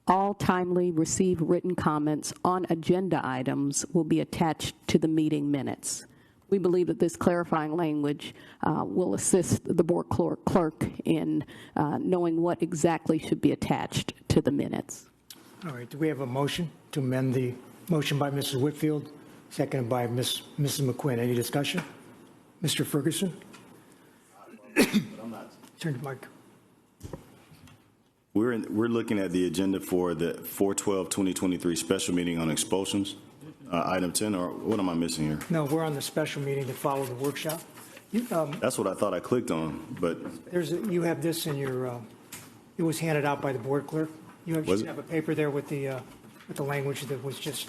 All timely received written comments on agenda items will be attached to the meeting minutes. We believe that this clarifying language will assist the board clerk in knowing what exactly should be attached to the minutes. All right. Do we have a motion to amend the motion by Mrs. Whitfield, seconded by Mrs. McQuinn? Any discussion? Mr. Ferguson? Turn to Mike. We're looking at the agenda for the 4/12/2023 special meeting on expulsions, item 10, or what am I missing here? No, we're on the special meeting to follow the workshop. That's what I thought I clicked on, but You have this in your, it was handed out by the board clerk. You Was it? have a paper there with the language that was just,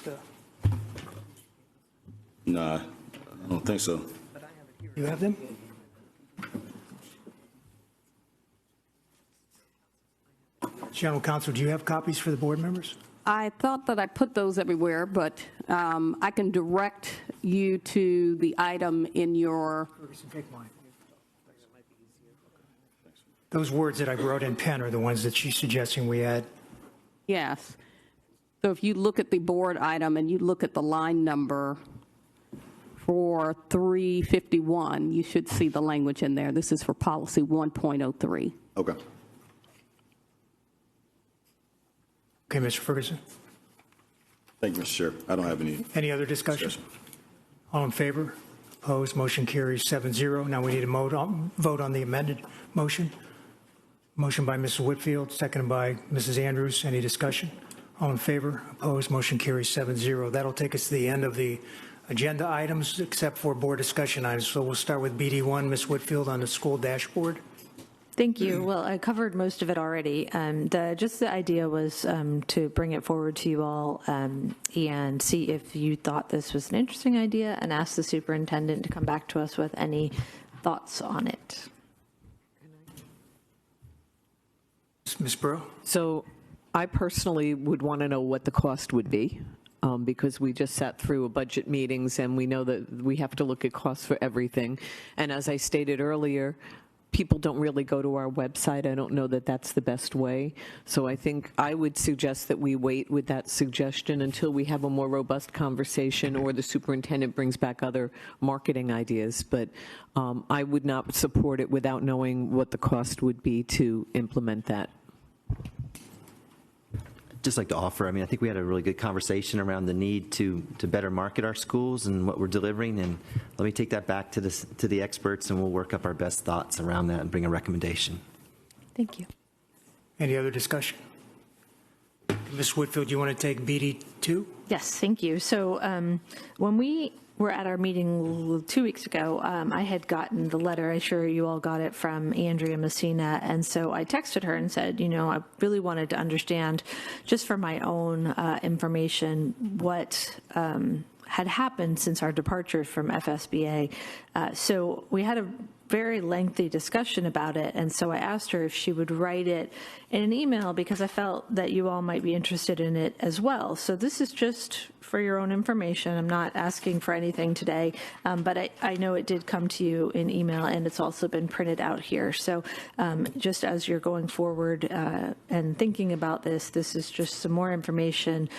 nah, I don't think so. you have them? General Counsel, do you have copies for the board members? I thought that I put those everywhere, but I can direct you to the item in your. Ferguson, take mine. Those words that I wrote in pen are the ones that she's suggesting we add. Yes. So if you look at the board item and you look at the line number for 351, you should see the language in there. This is for policy 1.03. Okay. Okay, Mr. Ferguson. Thank you, Mr. Chair. I don't have Any other discussion? All in favor? Opposed? Motion carries 7-0. Now we need to vote on the amended motion. Motion by Mrs. Whitfield, seconded by Mrs. Andrews. Any discussion? All in favor? Opposed? Motion carries 7-0. That'll take us to the end of the agenda items, except for board discussion items. So we'll start with BD1, Ms. Whitfield, on the school dashboard. Thank you. Well, I covered most of it already. Just the idea was to bring it forward to you all and see if you thought this was an interesting idea and ask the superintendent to come back to us with any thoughts on it. Ms. Burrow? So I personally would want to know what the cost would be, because we just sat through a budget meetings and we know that we have to look at costs for everything. And as I stated earlier, people don't really go to our website. I don't know that that's the best way. So I think I would suggest that we wait with that suggestion until we have a more robust conversation or the superintendent brings back other marketing ideas. But I would not support it without knowing what the cost would be to implement that. Just like to offer, I mean, I think we had a really good conversation around the need to better market our schools and what we're delivering, and let me take that back to the experts, and we'll work up our best thoughts around that and bring a recommendation. Thank you. Any other discussion? Ms. Whitfield, do you want to take BD2? Yes, thank you. So when we were at our meeting 2 weeks ago, I had gotten the letter. I'm sure you all got it from Andrea Messina. And so I texted her and said, I really wanted to understand, just for my own information, what had happened since our departure from FSBA. So we had a very lengthy discussion about it, and so I asked her if she would write it in an email because I felt that you all might be interested in it as well. So this is just for your own information. I'm not asking for anything today, but I know it did come to you in email, and it's also been printed out here. So just as you're going forward and thinking about this is just some more information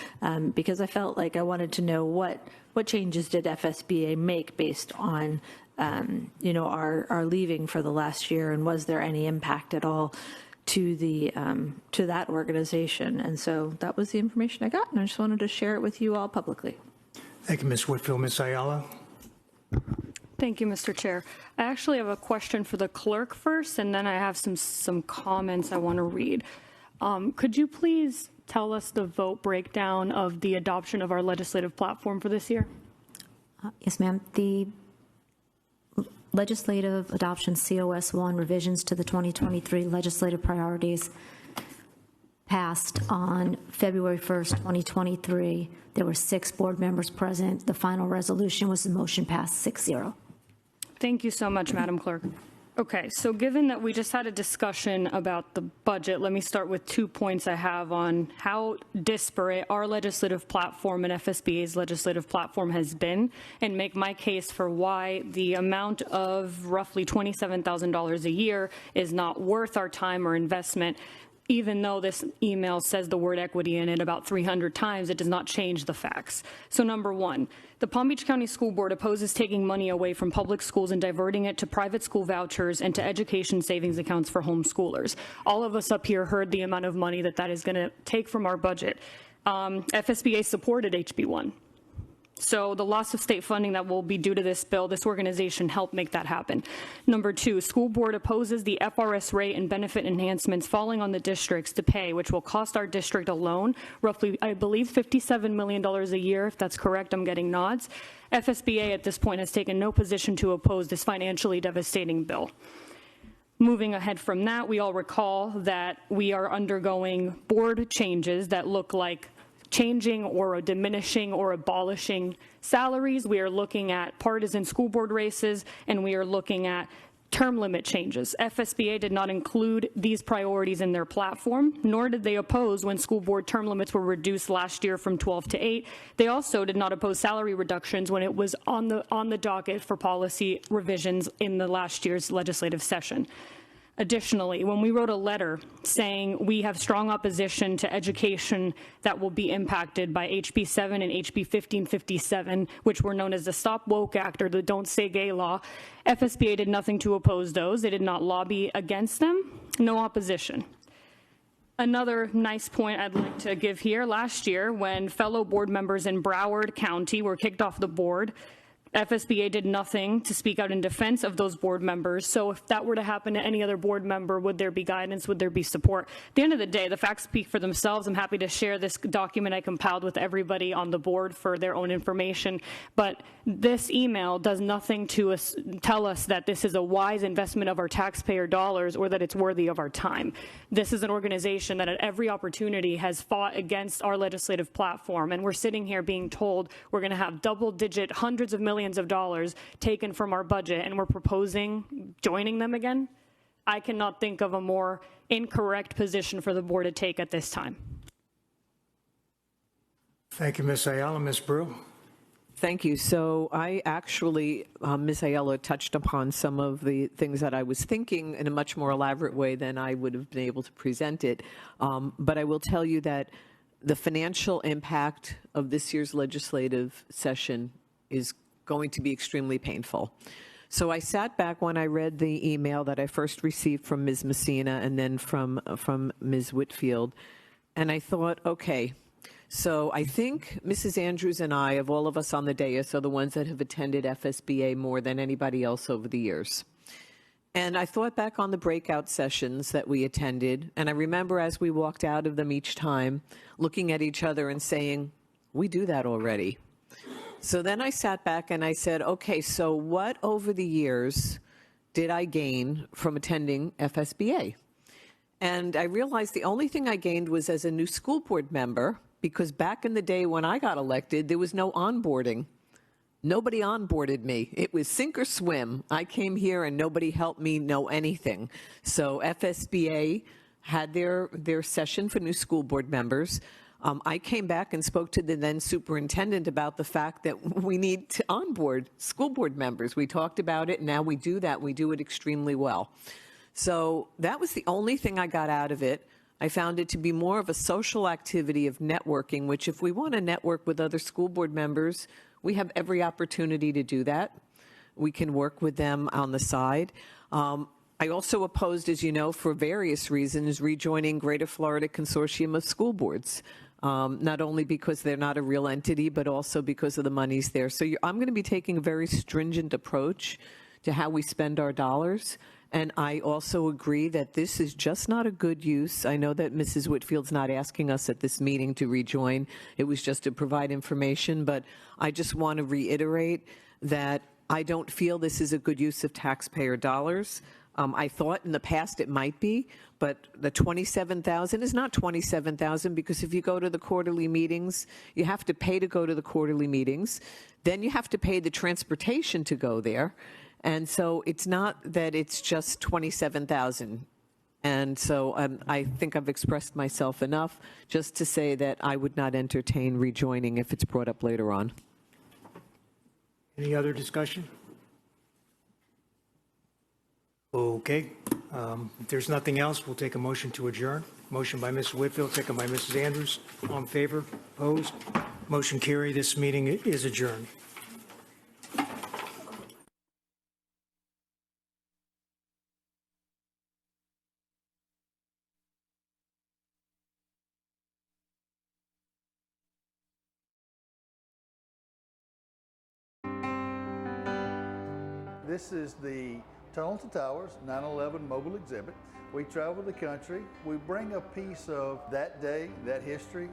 because I felt like I wanted to know what changes did FSBA make based on our leaving for the last year, and was there any impact at all to the to that organization? And so that was the information I got, and I just wanted to share it with you all publicly. Thank you, Ms. Whitfield. Ms. Ayala? Thank you, Mr. Chair. I actually have a question for the clerk first, and then I have some comments I want to read. Could you please tell us the vote breakdown of the adoption of our legislative platform for this year? Yes, ma'am. The legislative adoption COS1 revisions to the 2023 legislative priorities passed on February 1st, 2023. There were 6 board members present. The final resolution was the motion passed 6-0. Thank you so much, Madam Clerk. Okay, so given that we just had a discussion about the budget, let me start with 2 points I have on how disparate our legislative platform and FSBA's legislative platform has been, and make my case for why the amount of roughly $27,000 a year is not worth our time or investment. Even though this email says the word equity in it about 300 times, it does not change the facts. So number one, the Palm Beach County School Board opposes taking money away from public schools and diverting it to private school vouchers and to education savings accounts for homeschoolers. All of us up here heard the amount of money that is going to take from our budget. FSBA supported HB1. So the loss of state funding that will be due to this bill, this organization helped make that happen. Number two, school board opposes the FRS rate and benefit enhancements falling on the districts to pay, which will cost our district alone roughly, I believe, $57 million a year. If that's correct, I'm getting nods. FSBA at this point has taken no position to oppose this financially devastating bill. Moving ahead from that, we all recall that we are undergoing board changes that look like changing or diminishing or abolishing salaries. We are looking at partisan school board races, and we are looking at term limit changes. FSBA did not include these priorities in their platform, nor did they oppose when school board term limits were reduced last year from 12 to 8. They also did not oppose salary reductions when it was on the docket for policy revisions in the last year's legislative session. Additionally, when we wrote a letter saying we have strong opposition to education that will be impacted by HB 7 and HB 1557, which were known as the Stop Woke Act or the Don't Say Gay law, FSBA did nothing to oppose those. They did not lobby against them. No opposition. Another nice point I'd like to give here, last year when fellow board members in Broward County were kicked off the board, FSBA did nothing to speak out in defense of those board members. So if that were to happen to any other board member, would there be guidance? Would there be support? At the end of the day, the facts speak for themselves. I'm happy to share this document I compiled with everybody on the board for their own information. But this email does nothing to tell us that this is a wise investment of our taxpayer dollars or that it's worthy of our time. This is an organization that at every opportunity has fought against our legislative platform. And we're sitting here being told we're going to have double-digit hundreds of millions of dollars taken from our budget, and we're proposing joining them again. I cannot think of a more incorrect position for the board to take at this time. Thank you, Ms. Ayala. Ms. Brew? Thank you. So I actually, Ms. Ayala touched upon some of the things that I was thinking in a much more elaborate way than I would have been able to present it. But I will tell you that the financial impact of this year's legislative session is going to be extremely painful. So I sat back when I read the email that I first received from Ms. Messina and then from Ms. Whitfield, and I thought, okay, so I think Mrs. Andrews and I, of all of us on the dais, are the ones that have attended FSBA more than anybody else over the years. And I thought back on the breakout sessions that we attended, and I remember as we walked out of them each time, looking at each other and saying, we do that already. So then I sat back and I said, okay, so what over the years did I gain from attending FSBA? And I realized the only thing I gained was as a new school board member, because back in the day when I got elected, there was no onboarding. Nobody onboarded me. It was sink or swim. I came here and nobody helped me know anything. So FSBA had their session for new school board members. I came back and spoke to the then superintendent about the fact that we need to onboard school board members. We talked about it, and now we do that. We do it extremely well. So that was the only thing I got out of it. I found it to be more of a social activity of networking, which if we want to network with other school board members, we have every opportunity to do that. We can work with them on the side. I also opposed, as you know, for various reasons, rejoining Greater Florida Consortium of School Boards, not only because they're not a real entity, but also because of the monies there. So I'm going to be taking a very stringent approach to how we spend our dollars. And I also agree that this is just not a good use. I know that Mrs. Whitfield's not asking us at this meeting to rejoin. It was just to provide information. But I just want to reiterate that I don't feel this is a good use of taxpayer dollars. I thought in the past it might be, but the $27,000 is not $27,000 because if you go to the quarterly meetings, you have to pay to go to the quarterly meetings. Then you have to pay the transportation to go there. And so it's not that it's just $27,000. And so I think I've expressed myself enough just to say that I would not entertain rejoining if it's brought up later on. Any other discussion? Okay. If there's nothing else, we'll take a motion to adjourn. Motion by Mrs. Whitfield, second by Mrs. Andrews. All in favor? Opposed? Motion carried. This meeting is adjourned. This is the Tunnel to Towers 9/11 mobile exhibit. We travel the country. We bring a piece of that day, that history.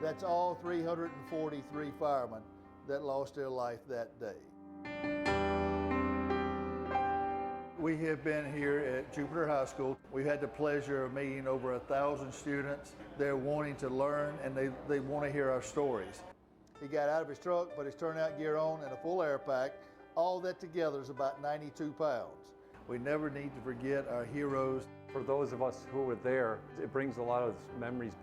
That's all 343 firemen that lost their life that day. We have been here at Jupiter High School. We've had the pleasure of meeting over 1,000 students. They're wanting to learn and they want to hear our stories. He got out of his truck, put his turnout gear on and a full air pack. All that together is about 92 pounds. We never need to forget our heroes. For those of us who were there, it brings a lot of memories back.